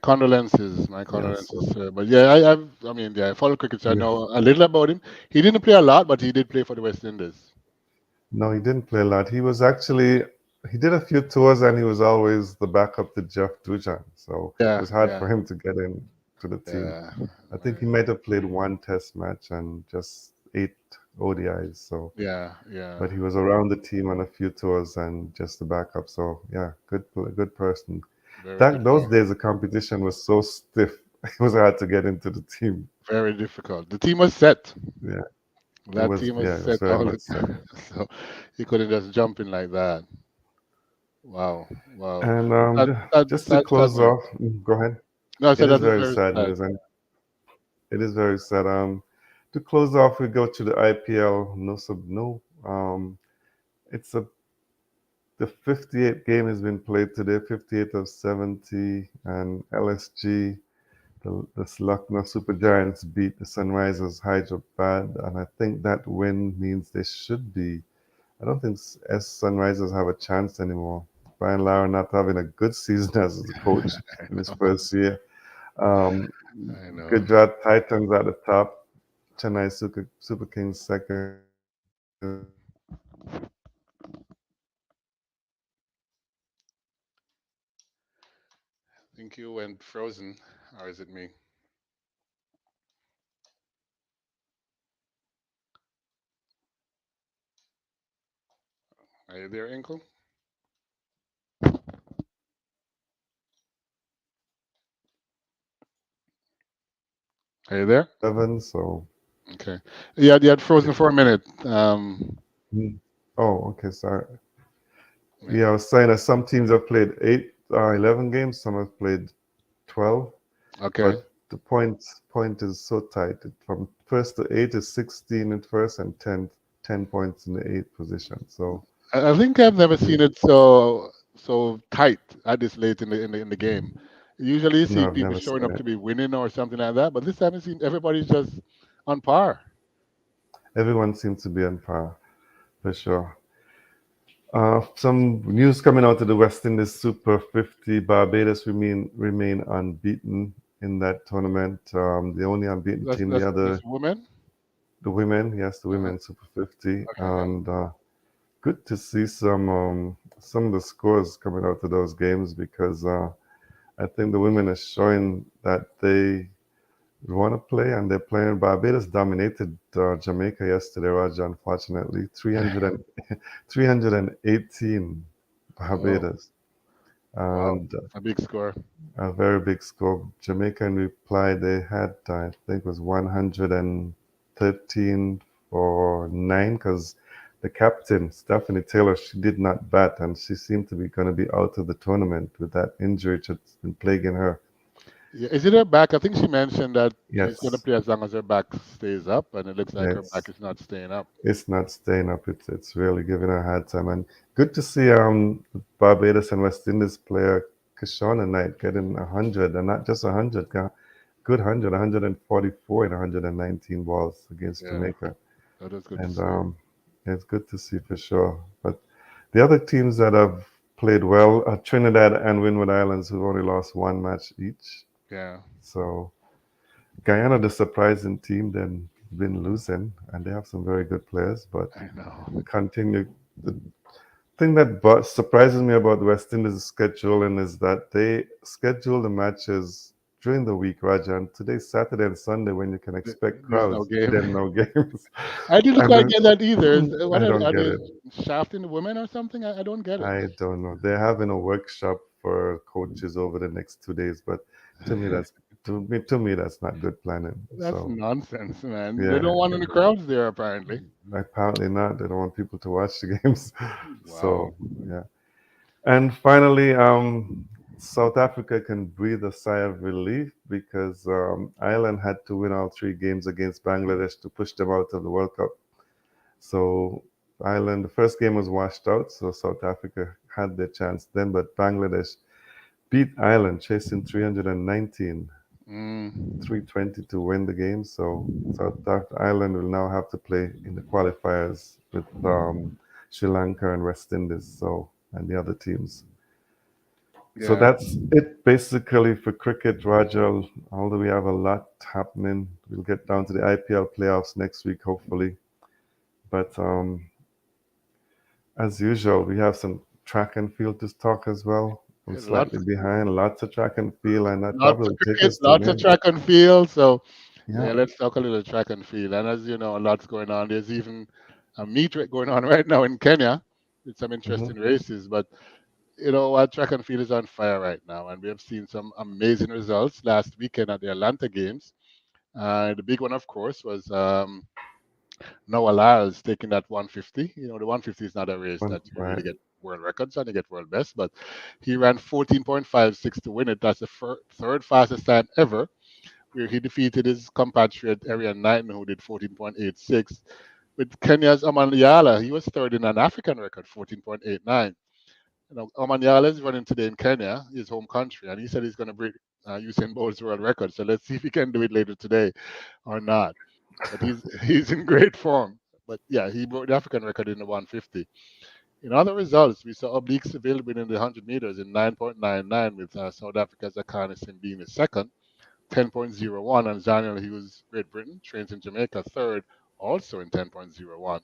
Yeah, condolences, so sir. But yeah, I mean, yeah, I follow cricket, so I yeah. know a little about him. He didn't play a lot, but he did play for the West Indies. No, he didn't play a lot. He was actually he did a few tours, and he was always the backup to Jeff Dujan. So it Yeah, was hard yeah, for him to get in to the team. yeah, I think he right. might have played one Test match and just 8 ODIs. So, Yeah, yeah. but he was around the team on a few tours and just the backup. So yeah, good person. Very That those difficult. days the competition was so stiff. It was hard to get into the team. Very difficult. The team was set. Yeah, it That was. team was Yeah, it was set very all the much so. time. So he couldn't just jump in like that. Wow, wow. And Sad, sad, just to sad, sad close news. off, go ahead. No, I It said is that is very very sad sad. news, and it is very sad. To close off, we go to the IPL. No sub, no. It's a The 58th game has been played today, 58 of 70, and LSG, the Lucknow Super Giants, beat the Sunrisers Hyderabad, and I think that win means they should be. I don't think Sunrisers have a chance anymore. Brian Lara not having a good season as a coach I in his know. first year. Um, I know. Gujarat Titans at the top, Chennai Super Kings second, I think you went frozen, or is it me? Are you there, Inkle? Are you there? 7, so Okay. Yeah, you had frozen if, for a minute. oh, okay, sorry. Yeah. Yeah, I was saying that some teams have played 11 games, some have played 12, Okay. but the point is so tight. From first to eight is 16 in first and 10 points in the eighth position. So I think I've never the, seen it so tight at this late in the game. Usually you see no, I've people never showing seen up it. to be winning or something like that, but this time it seems everybody's just on par. Everyone seems to be on par for sure. Some news coming out of the West Indies Super 50. Barbados remain unbeaten in that tournament. The only unbeaten That's team, that's that's women. the women, yes, the Uh-huh. women Super 50, Okay, yeah. and good to see some of the scores coming out of those games because I think the women are showing that want to play, and they're playing. Barbados dominated Jamaica yesterday, Roger, unfortunately. 318 Oh, Barbados. wow. And A big score. a very big score. Jamaica in reply, they had, I think it was 113 for 9 because the captain, Stephanie Taylor, she did not bat and she seemed to be going to be out of the tournament with that injury that's been plaguing her. Yeah, is it her back? I think she mentioned that she's going to Yes, play as long as her back stays up, and it looks like her back yes. is not staying up. It's not staying up. It's really giving her a hard time. And good to see Barbados and West Indies player Kishona Knight getting 100 and not just 100, good 100, 144 and 119 balls against Yeah, Jamaica. that is good to And see. it's good to see for sure. But the other teams that have played well are Trinidad and Windward Islands, who've only lost one match each. Yeah, So Guyana, the surprising team, then been losing, and they have some very good players, but I know. continue. The thing that surprises me about the West Indies scheduling is that they schedule the matches during the week, Raja, and today's Saturday and Sunday when you can expect There's no crowds, there are game. no games. I didn't And quite then get that either. What I don't are get they it. shafting the women or something? I don't get it. I don't know. They're having a workshop for coaches over the next 2 days, but to me that's to me that's not good planning. That's So nonsense, man. They yeah, don't want any crowds there, apparently. apparently not. They don't want people to watch the games. Wow. So yeah. And finally, South Africa can breathe a sigh of relief because Ireland had to win all 3 games against Bangladesh to push them out of the World Cup. So Ireland, the first game was washed out, so South Africa had their chance then, but Bangladesh beat Ireland, chasing 319, Mm. 320 to win the game. So Ireland will now have to play in the qualifiers with Sri Lanka and West Indies, so and the other teams. So Yeah. that's it basically for cricket, Roger. Although we have a lot happening, we'll get down to the IPL playoffs next week, hopefully. But as usual, we have some track and field to talk as well. I'm slightly Lots, behind, lots of track and field, and that lots probably of will take cricket, us to an lots of end. track and field. So, Yeah. yeah, let's talk a little track and field. And as you know, a lot's going on. There's even a meet going on right now in Kenya with some Hmm. interesting races. But you know what, track and field is on fire right now, and we have seen some amazing results last weekend at the Atlanta Games. The big one, of course, was Noah Lyles taking that 150. You know, the 150 is not a race that you Right. really get world records and you get world best, but he ran 14.56 to win it. That's the third fastest time ever, where he defeated his compatriot Arian Knighton, who did 14.86. With Kenya's Omanyala, he was third in an African record, 14.89. You know, Omanyala is running today in Kenya, his home country, and he said he's going to break Usain Bolt's world record. So let's see if he can do it later today or not. But he's he's in great form. But yeah, he broke the African record in the 150. In other results, we saw obliques available in the 100 meters in 9.99 with South Africa's Akane being the second, 10.01, and Daniel Hughes, Great Britain, trains in Jamaica, third, also in 10.01.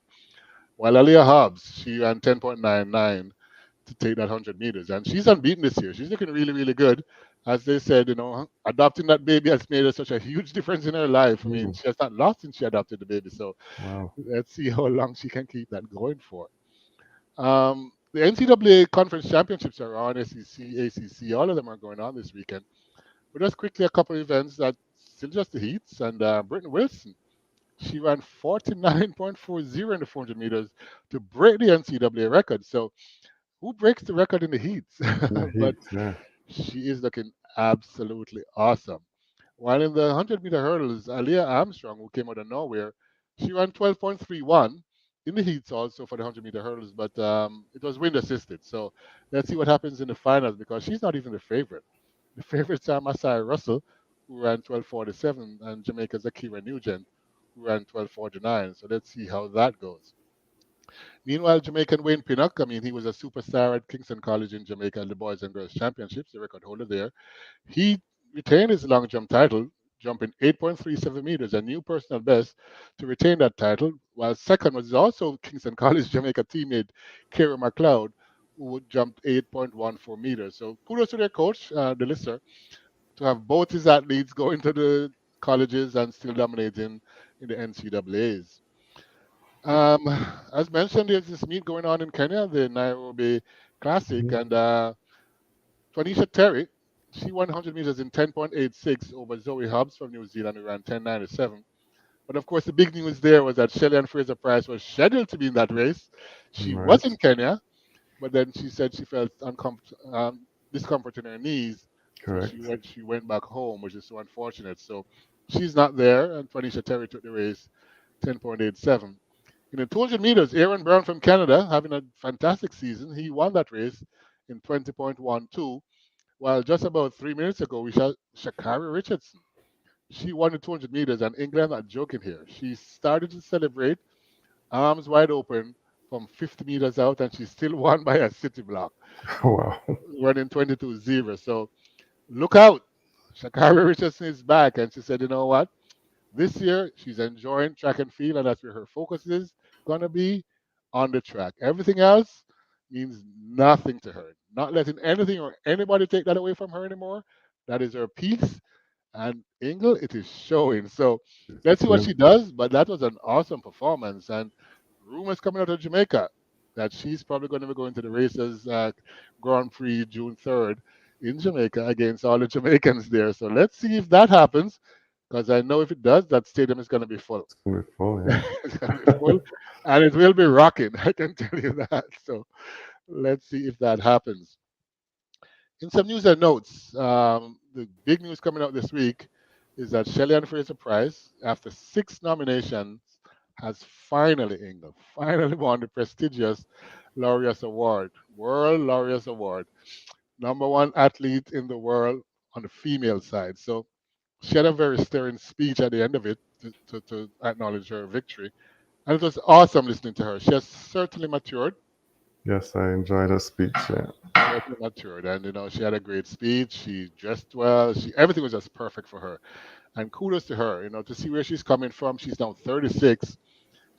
While Aliyah Hobbs, she ran 10.99 to take that 100 meters, and she's unbeaten this year. She's looking really, really good. As they said, you know, adopting that baby has made such a huge difference in her life. I mean, Mm, she has not lost since she adopted the baby. So wow. let's see how long she can keep that going for. The NCAA Conference Championships are on, SEC, ACC, all of them are going on this weekend. But just quickly, a couple of events that still just the heats. And Britton Wilson, she ran 49.40 in the 400 meters to break the NCAA record. So who breaks the record in the heats? The But heat, yeah. she is looking absolutely awesome. While in the 100-meter hurdles, Aliyah Armstrong, who came out of nowhere, she ran 12.31 in the heats also for the 100-meter hurdles, but it was wind assisted. So let's see what happens in the finals because she's not even the favorite. The favorites are Masai Russell, who ran 12.47, and Jamaica's Akira Nugent, who ran 12.49. So let's see how that goes. Meanwhile, Jamaican Wayne Pinnock, I mean, he was a superstar at Kingston College in Jamaica at the Boys and Girls Championships, the record holder there. He retained his long jump title, jumping 8.37 meters, a new personal best to retain that title, while second was also Kingston College Jamaica teammate Kerry McLeod, who jumped 8.14 meters. So kudos to their coach, the lister, to have both his athletes go into the colleges and still dominating in the NCAAs. Um, as mentioned, there's this meet going on in Kenya, the Nairobi Classic, Mhm. and Twanisha Terry, she won 100 meters in 10.86 over Zoe Hobbs from New Zealand, who ran 10.97. But of course, the big news there was that Shelley Fraser Price was scheduled to be in that race. She was Right. in Kenya, but then she said she felt discomfort in her knees, so Correct. she went back home, which is so unfortunate. So she's not there, and Twanisha Terry took the race 10.87. In the 200 meters, Aaron Brown from Canada, having a fantastic season, he won that race in 20.12. While just about 3 minutes ago, we saw Shakari Richardson. She won the 200 meters, and England not joking here. She started to celebrate, arms wide open from 50 meters out, and she still won by a city block, Wow. running 22-0. So look out. Shakari Richardson is back, and she said, you know what? This year, she's enjoying track and field, and that's where her focus is going to be on the track. Everything else means nothing to her. Not letting anything or anybody take that away from her anymore. That is her piece. And Ingle, it is showing. So let's see what Definitely. she does. But that was an awesome performance. And rumors coming out of Jamaica that she's probably going to be going to the races Grand Prix June 3rd in Jamaica against all the Jamaicans there. So let's see if that happens, because I know if it does, that stadium is going to be full. It's gonna be full, It's going to be yeah. full, and it will be rocking. I can tell you that. So let's see if that happens. In some news and notes, the big news coming out this week is that Shelley Ann Fraser Price, after 6 nominations, has finally, Ingle, finally won the prestigious Laureus Award, World Laureus Award, number one athlete in the world on the female side. So she had a very stirring speech at the end of it to acknowledge her victory. And it was awesome listening to her. She has certainly matured, Yes, I enjoyed her speech. Yeah. certainly matured. And, she had a great speech. She dressed well. Everything was just perfect for her. And kudos to her, to see where she's coming from. She's now 36,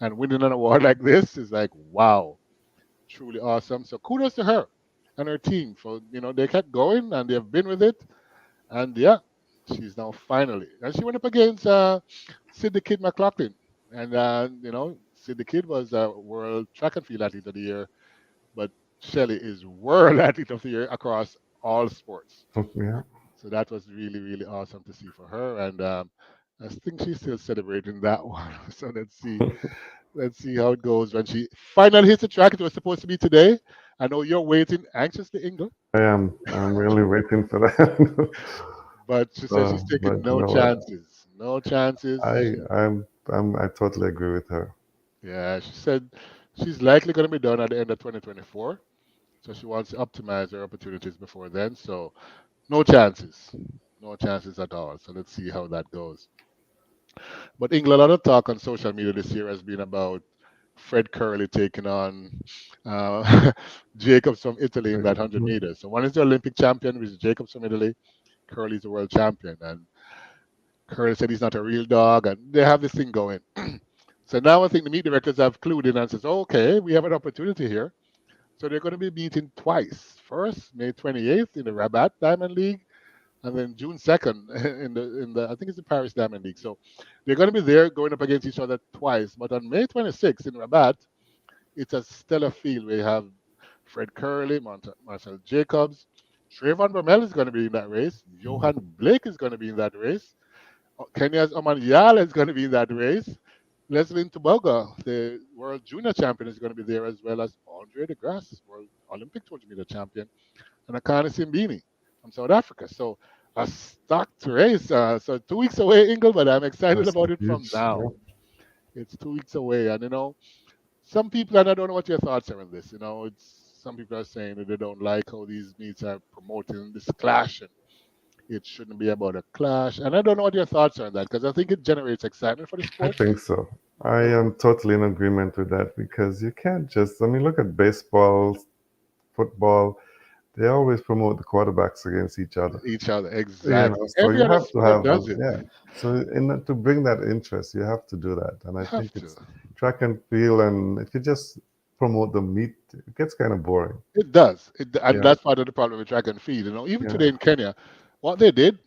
and winning an award like this is like, wow, truly awesome. So kudos to her and her team for, they kept going and they've been with it. And yeah, she's now finally. And she went up against Sid the Kid McLaughlin. And, Sid the Kid was a world track and field athlete of the year, but Shelley is world athlete of the year across all sports. Oh, yeah. So that was really, really awesome to see for her. And I think she's still celebrating that one. So let's see. Let's see how it goes when she finally hits the track. It was supposed to be today. I know you're waiting anxiously, Ingle, I am. I'm really waiting for that. but she says she's taking But you no know what? chances. No chances. I totally agree with her. Yeah, she said she's likely going to be done at the end of 2024. So she wants to optimize her opportunities before then. So no chances. No chances at all. So let's see how that goes. But England, a lot of talk on social media this year has been about Fred Curley taking on Jacobs from Italy in that 100 Mhm. meters. So one is the Olympic champion, which is Jacobs from Italy. Curley's the world champion. And Curley said he's not a real dog. And they have this thing going. So now I think the meet directors have clued in and says, okay, we have an opportunity here. So they're going to be meeting twice. First, May 28th in the Rabat Diamond League, and then June 2nd in the I think it's the Paris Diamond League. So they're going to be there going up against each other twice. But on May 26th in Rabat, it's a stellar field. We have Fred Curley, Marcel Jacobs, Trayvon Bromell is going to be in that race. Johan Blake is going to be in that race. Kenya's Oman Yala is going to be in that race. Leslie Toboga, the world junior champion, is going to be there, as well as Andre de Grasse, world Olympic 200-meter champion, and Akane Simbini from South Africa. So a stacked race. So 2 weeks away, Ingle, but I'm excited That's about it from huge. now. Yeah. It's 2 weeks away, and some people, and I don't know what your thoughts are on this. It's some people are saying that they don't like how these meets are promoting this clash, and it shouldn't be about a clash. And I don't know what your thoughts are on that, because I think it generates excitement for the I sport. think so. I But am totally in agreement with that because you can't just, I mean, look at baseball, football, they always promote the quarterbacks against each other. each other, You know, exactly. so Every you other have to sport have, does it. yeah. So to bring that interest, you have to do that. And I Have think to. it's track and field, and if you just promote the meet, it gets kind of boring. It does. And Yeah, that's part of the problem with track and field. Even yeah, today in Kenya, what they did,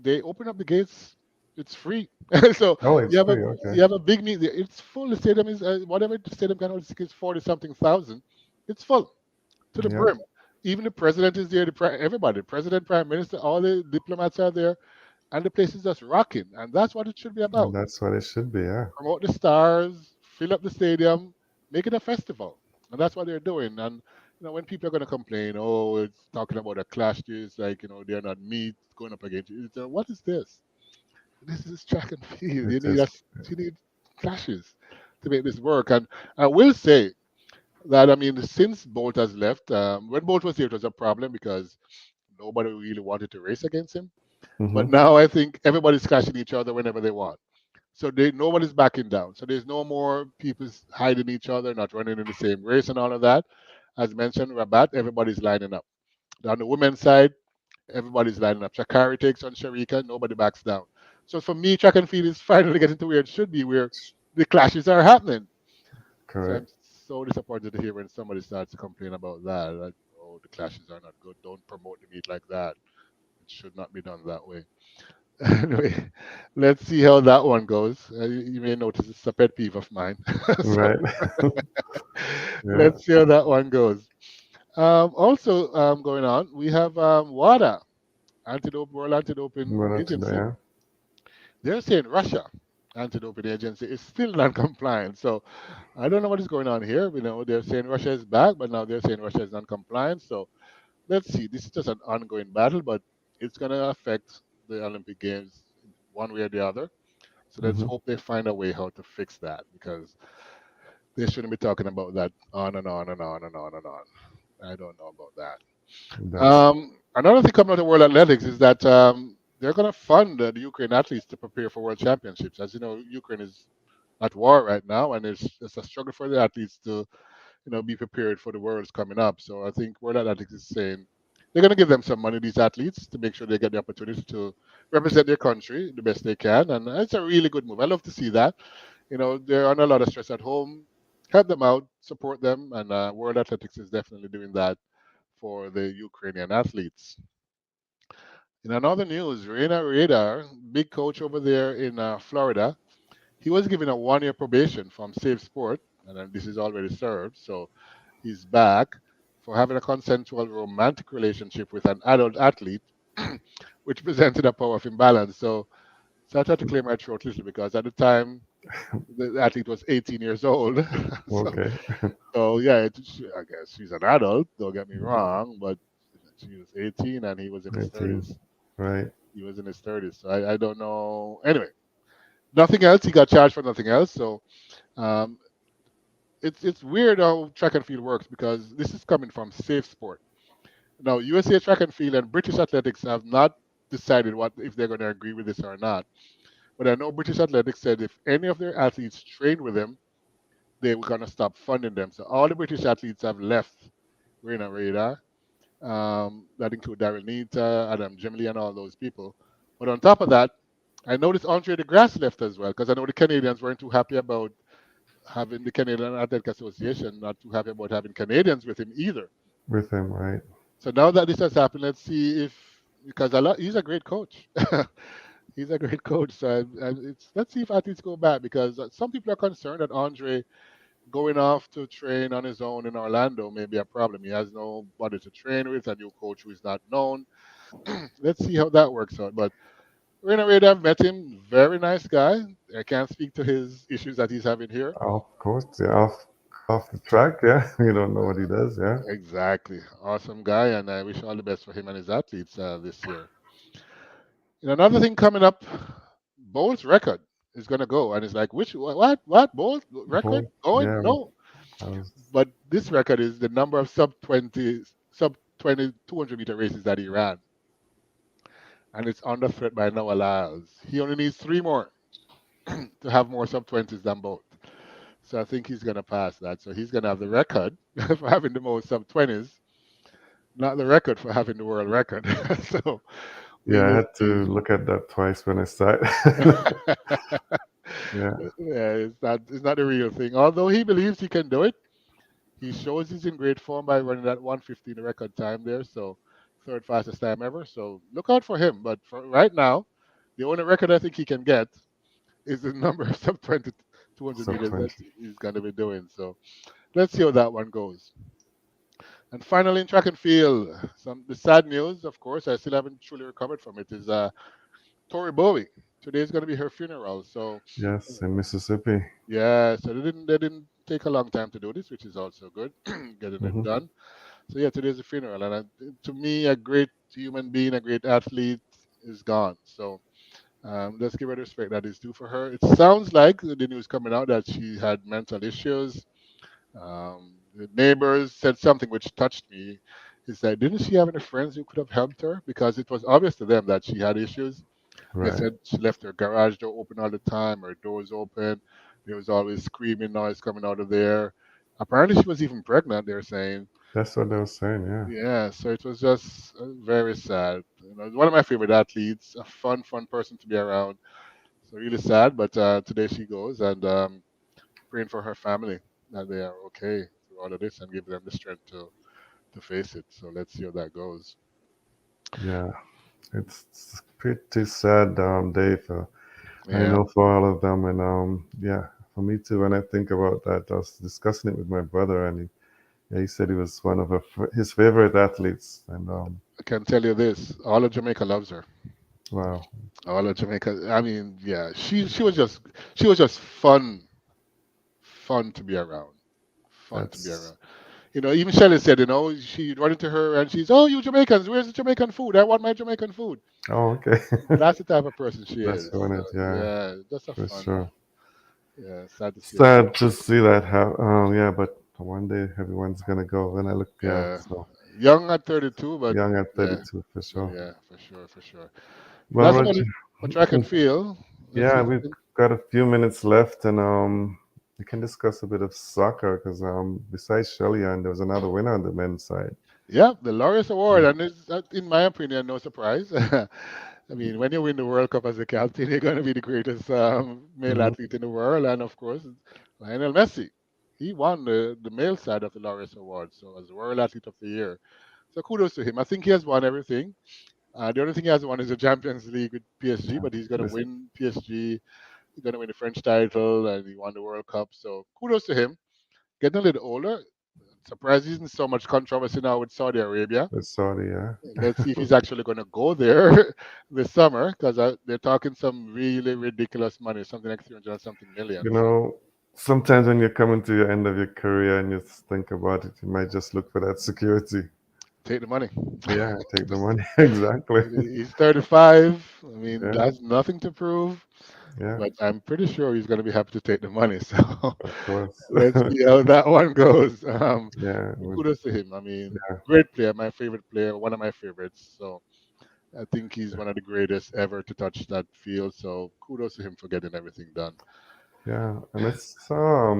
they opened up the gates It's free. So Oh, it's you have a free. Okay. you have a big meet. It's full. The stadium is whatever the stadium can hold is 40 something thousand. It's full to the Yeah, brim. Even the president is there. Everybody, president, prime minister, all the diplomats are there, and the place is just rocking. And that's what it should be and about. that's what it should be. Yeah, Promote the stars, fill up the stadium, make it a festival, and that's what they're doing. And when people are going to complain, oh, it's talking about a clash, it's like they're not meat going up against you. What is this? This is track and field. it is. You need clashes to make this work. And I will say that I mean, since Bolt has left, when Bolt was here, it was a problem because nobody really wanted to race against him. But Hmm. now I think everybody's clashing each other whenever they want. So nobody's backing down. So there's no more people hiding each other, not running in the same race and all of that. As mentioned, Rabat, everybody's lining up. On the women's side, everybody's lining up. Shakari takes on Sharika, nobody backs down. So for me, track and field is finally getting to where it should be, where the clashes are happening. So I'm Correct. so disappointed to hear when somebody starts to complain about that. Like, oh, the clashes are not good. Don't promote the meet like that. It should not be done that way. Anyway, let's see how that one goes. You may notice it's a pet peeve of mine. So Right. Yeah. let's see how that one goes. Also, going on, we have WADA, World Anti-Doping Well, not today. Agency. Yeah. They're saying Russia Anti-Doping Agency is still non-compliant. So I don't know what is going on here. They're saying Russia is back, but now they're saying Russia is non-compliant. So let's see. This is just an ongoing battle, but it's going to affect the Olympic Games one way or the other. So let's Hmm. hope they find a way how to fix that because they shouldn't be talking about that on and on and on and on and on. I don't know about that. That's Another thing coming out of World Athletics is that they're going to fund the Ukraine athletes to prepare for World Championships. As you know, Ukraine is at war right now, and it's a struggle for the athletes to be prepared for the Worlds coming up. So I think World Athletics is saying they're going to give them some money, these athletes, to make sure they get the opportunity to represent their country the best they can, and it's a really good move. I love to see that. They're under a lot of stress at home. Help them out, support them, and World Athletics is definitely doing that for the Ukrainian athletes. In another news, Reina Radar, big coach over there in Florida, he was given a 1 year probation from Safe Sport, and then this is already served. So he's back for having a consensual romantic relationship with an adult athlete, which presented a power of imbalance. So I tried to clear my throat a little because at the time the athlete was 18 years old. so, okay. so yeah, I guess she's an adult. Don't get me wrong, but she was 18 and he was in his 19. 30s. Right. He was in his 30s. So I don't know. Anyway, nothing else. He got charged for nothing else. So um, it's weird how track and field works because this is coming from Safe Sport. Now, USA Track and Field and British Athletics have not decided what if they're going to agree with this or not. But I know British Athletics said if any of their athletes train with them, they were going to stop funding them. So all the British athletes have left Reina Radar. That include Daryl Nita, Adam Jimley, and all those people. But on top of that, I noticed Andre DeGrasse left as well because I know the Canadians weren't too happy about having the Canadian Athletic Association, not too happy about having Canadians with him either. With him, right? So now that this has happened, let's see if because he's a great coach. He's a great coach. So let's see if athletes go back because some people are concerned that Andre going off to train on his own in Orlando may be a problem. He has nobody to train with, a new coach who is not known. Let's see how that works out. But Rena Ray, I've met him. Very nice guy. I can't speak to his issues that he's having here. Of course, yeah. Off the track, yeah. You don't know what he does, yeah. Exactly. Awesome guy. And I wish all the best for him and his athletes this year. And another thing coming up, Bolt's record is going to go. And it's like, what? Bolt record? Both, Going? yeah. No. I was, But this record is the number of sub 20 200-meter races that he ran. And it's under threat by Noah Lyles. He only needs three more to have more sub 20s than Bolt. So I think he's going to pass that. So he's going to have the record for having the most sub 20s, not the record for having the world record. So we yeah, I will had see. to look at that twice when I started. Yeah, Yeah, it's not the real thing. Although he believes he can do it, he shows he's in great form by running that 1:15 record time there. So third fastest time ever. So look out for him. But for right now, The only record I think he can get is the number of sub 20 200 Sub meters that 20. he's going to be doing. So let's see how that one goes. And finally, in track and field, the sad news, of course, I still haven't truly recovered from it, is Tori Bowie. Today is going to be her funeral. So Yes, in Mississippi. yeah, so they didn't take a long time to do this, which is also good, getting it Hmm. done. So yeah, today's a funeral, and to me, a great human being, a great athlete is gone. So let's give her the respect that is due for her. It sounds like the news coming out that she had mental issues. The neighbors said something which touched me. Is that didn't she have any friends who could have helped her? Because it was obvious to them that she had issues. They Right. said she left her garage door open all the time, her doors open. There was always screaming noise coming out of there. Apparently, she was even pregnant. They're saying, That's what they were saying. Yeah. yeah. So it was just very sad. One of my favorite athletes, a fun person to be around. So really sad, but today she goes, and praying for her family that they are okay through all of this and give them the strength to face it. So let's see how that goes. Yeah. It's pretty sad, Dave. I Yeah, know for all of them, and yeah, for me too. When I think about that, I was discussing it with my brother, and yeah, he said he was one of his favorite athletes, and I can tell you this: all of Jamaica loves her. wow, All of Jamaica. I mean, yeah, she was just fun to be around, fun to be that's around. Even Shelley said, she run into her and she's, oh, you Jamaicans, where's the Jamaican food? I want my Jamaican food. oh okay, That's the type of person she that's is. showing So, it, yeah, yeah, just a for fun. sure. Yeah, sad to see her go. Sad to see that happen. Yeah, but one day everyone's gonna go. When I look, yeah, Yeah, so young at 32, but young at yeah, 32 for but sure. yeah, for sure, for sure. Well, That's about Roger, it for track and field. Let's see yeah, if we've we can. got a few minutes left, and we can discuss a bit of soccer because besides Shellyan, there was another winner on the men's side. Yeah, the Laureus Award, Mm. and it's, in my opinion, no surprise. I mean, when you win the World Cup as a captain, you're going to be the greatest male Hmm. athlete in the world, and of course, Lionel Messi. He won the male side of the Laureus Award, so as World Athlete of the Year. So kudos to him. I think he has won everything. The only thing he hasn't won is the Champions League with PSG, but he's going to This, win PSG. He's going to win the French title, and he won the World Cup. So kudos to him. Getting a little older. Surprised isn't so much controversy now with Saudi Arabia. with Saudi, yeah. Let's see if he's actually going to go there this summer because they're talking some really ridiculous money, something like 300 and something million. You So know, sometimes when you're coming to your end of your career and you think about it, you might just look for that security. take the money. Yeah, take the Just money. Exactly. he's 35. I mean, Yeah, that's nothing to prove, yeah, but I'm pretty sure he's going to be happy to take the money. So of course. let's see how that one goes. Yeah, Kudos to him. I mean, yeah, great player, my favorite player, one of my favorites. So I think he's one of the greatest ever to touch that field. So kudos to him for getting everything done. yeah. And I saw,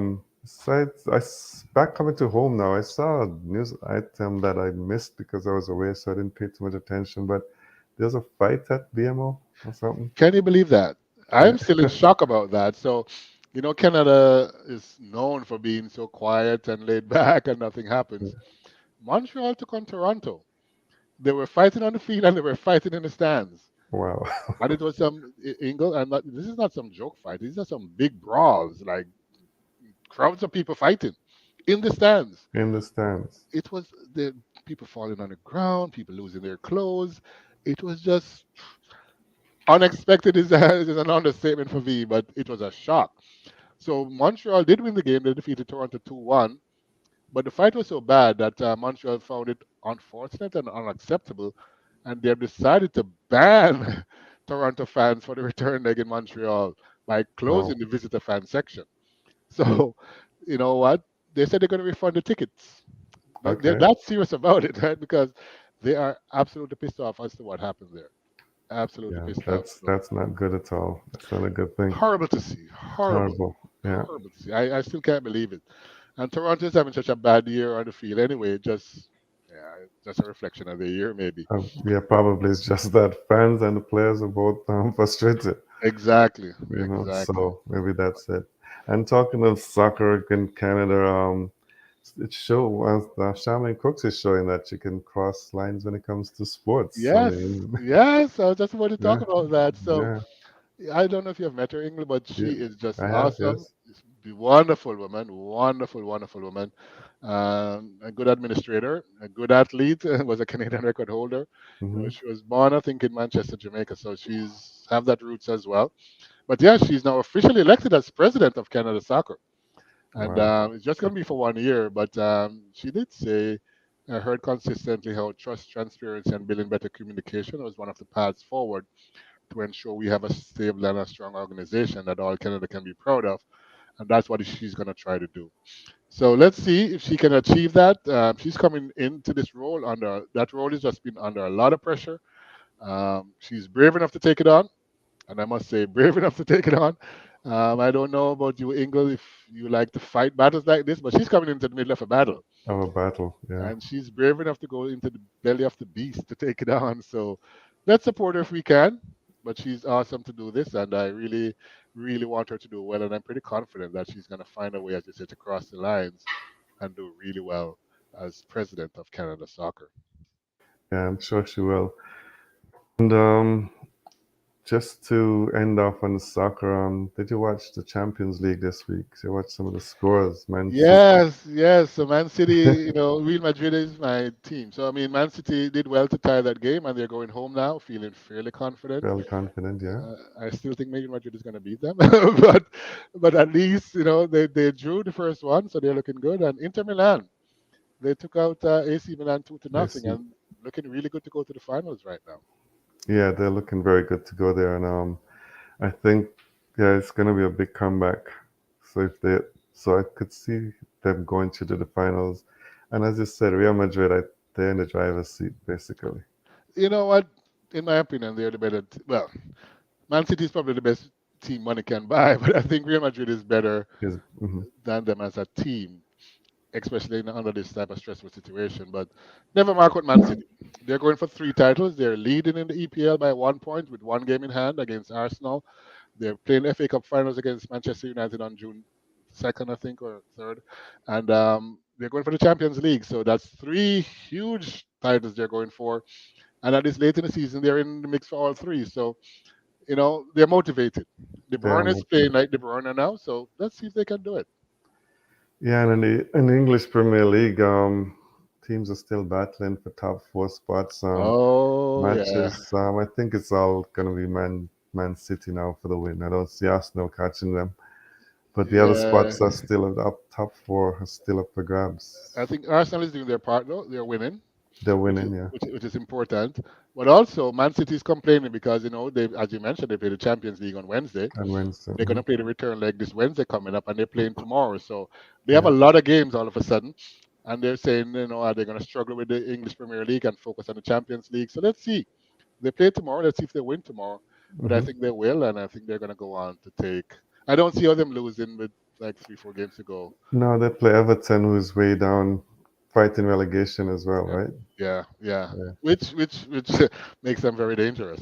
back coming to home now, I saw a news item that I missed because I was away, so I didn't pay too much attention. But there's a fight at BMO or something. Can you believe that? Yeah, I'm still in shock about that. So, Canada is known for being so quiet and laid back and nothing happens. Montreal took on Toronto. They were fighting on the field and they were fighting in the stands. wow. And it was some Ingle, and this is not some joke fight. These are some big brawls, like crowds of people fighting in the stands. In the stands. It was the people falling on the ground, people losing their clothes. It was just unexpected is an understatement for me, but it was a shock. So Montreal did win the game. They defeated Toronto 2-1. But the fight was so bad that Montreal found it unfortunate and unacceptable. And they have decided to ban Toronto fans for the return leg in Montreal by Wow. closing the visitor fan section. So, you know what? They said they're going to refund the tickets. They're Okay. that serious about it, right? Because they are absolutely pissed off as to what happened there. Absolutely Yeah, pissed off. that's So that's not good at all. That's not a good thing. horrible to see. Horrible. Horrible. Yeah. Horrible to see. I still can't believe it. And Toronto's having such a bad year on the field anyway. Just a reflection of the year, maybe. Yeah, probably it's just that fans and the players are both frustrated, Exactly. you know, Exactly. so maybe that's it. And talking of soccer in Canada, it show Charmaine Cooks is showing that she can cross lines when it comes to sports. I Yes, mean, yes. I was just about to talk yeah, about that. So yeah, I don't know if you have met her, Ingle, but yeah. she is just I have, awesome. yes. She's a wonderful woman, wonderful, wonderful woman. A good administrator, a good athlete. Was a Canadian record holder. Hmm. She was born, I think, in Manchester, Jamaica, so she's have that roots as well. But yeah, she's now officially elected as president of Canada Soccer, and Wow. it's just going to be for 1 year. But she did say, I heard consistently how trust, transparency, and building better communication was one of the paths forward to ensure we have a stable and a strong organization that all Canada can be proud of. And that's what she's going to try to do. So let's see if she can achieve that. She's coming into this role under that role has just been under a lot of pressure. She's brave enough to take it on, and I must say, brave enough to take it on. I don't know about you, Ingle, if you like to fight battles like this, but she's coming into the middle of a battle, Our battle, yeah. and she's brave enough to go into the belly of the beast to take it on. So let's support her if we can. But she's awesome to do this, and I really, really want her to do well. And I'm pretty confident that she's going to find a way, as you said, to cross the lines and do really well as president of Canada Soccer. Yeah, I'm sure she will. And just to end off on the soccer, did you watch the Champions League this week? Did you watch some of the scores? Man City, Yes, yes. So Man City, Real Madrid is my team. So I mean, Man City did well to tie that game, and they're going home now, feeling fairly confident. fairly confident, yeah. I still think Real Madrid is going to beat them, but at least they drew the first one, so they're looking good. And Inter Milan, they took out AC Milan 2-0, AC, and looking really good to go to the finals right now. yeah, they're looking very good to go there, and I think yeah, it's gonna be a big comeback. So if they, so I could see them going to the finals, and as you said, Real Madrid, they're in the driver's seat basically. You know what? In my opinion, they're the better. Well, Man City is probably the best team money can buy, but I think Real Madrid is better Is than them as a team, especially under this type of stressful situation. But never mark with Man City. They're going for three titles. They're leading in the EPL by 1 point with one game in hand against Arsenal. They're playing FA Cup finals against Manchester United on June 2nd, I think, or 3rd. And they're going for the Champions League. So that's three huge titles they're going for. And at this late in the season, they're in the mix for all three. So, they're motivated. De they are Bruyne is playing motivated. like De Bruyne now. So let's see if they can do it. Yeah, and in the English Premier League, teams are still battling for top four spots. Oh, yeah. Matches, I think it's all gonna be Man City now for the win. I don't see Arsenal catching them, but the other Yeah. spots are still up. Top four are still up for grabs. I think Arsenal is doing their part, though. They're winning, They're which is winning, yeah, which is important. But also, Man City is complaining because they, as you mentioned, they play the Champions League on Wednesday. and Wednesday. They're going to play the return leg this Wednesday coming up, and they're playing tomorrow. So they have a Yeah. lot of games all of a sudden, and they're saying, are they going to struggle with the English Premier League and focus on the Champions League? So let's see. They play tomorrow. Let's see if they win tomorrow. But I Hmm. think they will, and I think they're going to go on to take. I don't see them losing with like 3, 4 games to go. No, they play Everton, who's way down, fighting relegation as well, Yeah, right? yeah, yeah. Yeah, Which makes them very dangerous.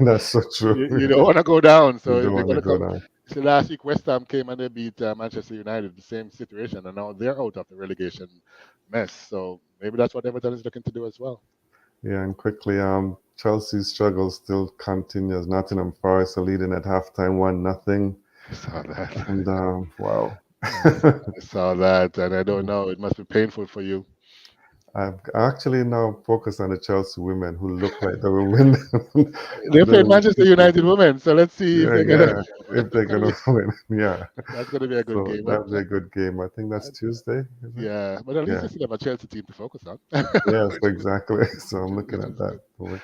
that's so true. You don't want to go down. You So if don't they're want going to to go come, down. so last week West Ham came and they beat Manchester United, the same situation, and now they're out of the relegation mess. So maybe that's what Everton is looking to do as well. Yeah, and quickly, Chelsea's struggle still continues. Nottingham Forest are leading at halftime, 1-0, I saw that. and wow. I saw that, and I don't know. It must be painful for you. I've actually now focused on the Chelsea women who look like they will win They're playing the Manchester title. United women, so let's see if Yeah, they're gonna. yeah. If they're gonna win, yeah. That's gonna be a good So game. that'll be a good game. I think that's Tuesday, is it? Yeah, but at least Yeah. they still have a Chelsea team to focus on, Yes, exactly. So which I'm is looking which at is that. good.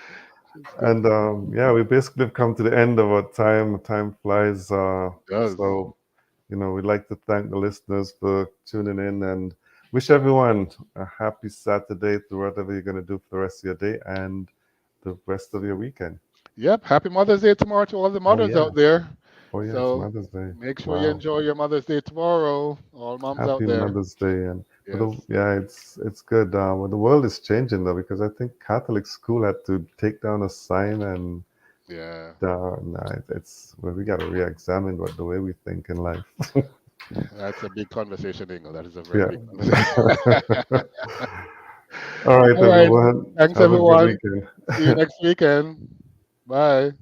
It's good. And yeah, we basically have come to the end of our time. Time flies. It does. So we'd like to thank the listeners for tuning in and wish everyone a happy Saturday through whatever you're going to do for the rest of your day and the rest of your weekend. Yep. Happy Mother's Day tomorrow to all the Oh mothers yeah. out there. Oh yeah, it's So Mother's Day. make sure you Wow. enjoy your Mother's Day tomorrow. All moms out Happy there. Mother's Day. And Yes. yeah, it's good. Well, the world is changing though because I think Catholic school had to take down a sign and Yeah. nah, it's well, we got to re-examine what the way we think in life. That's a big conversation, Ingle. That is a very Yeah. big conversation. All right, All right. everyone. Thanks, Have a good everyone. weekend. See you next weekend. Bye.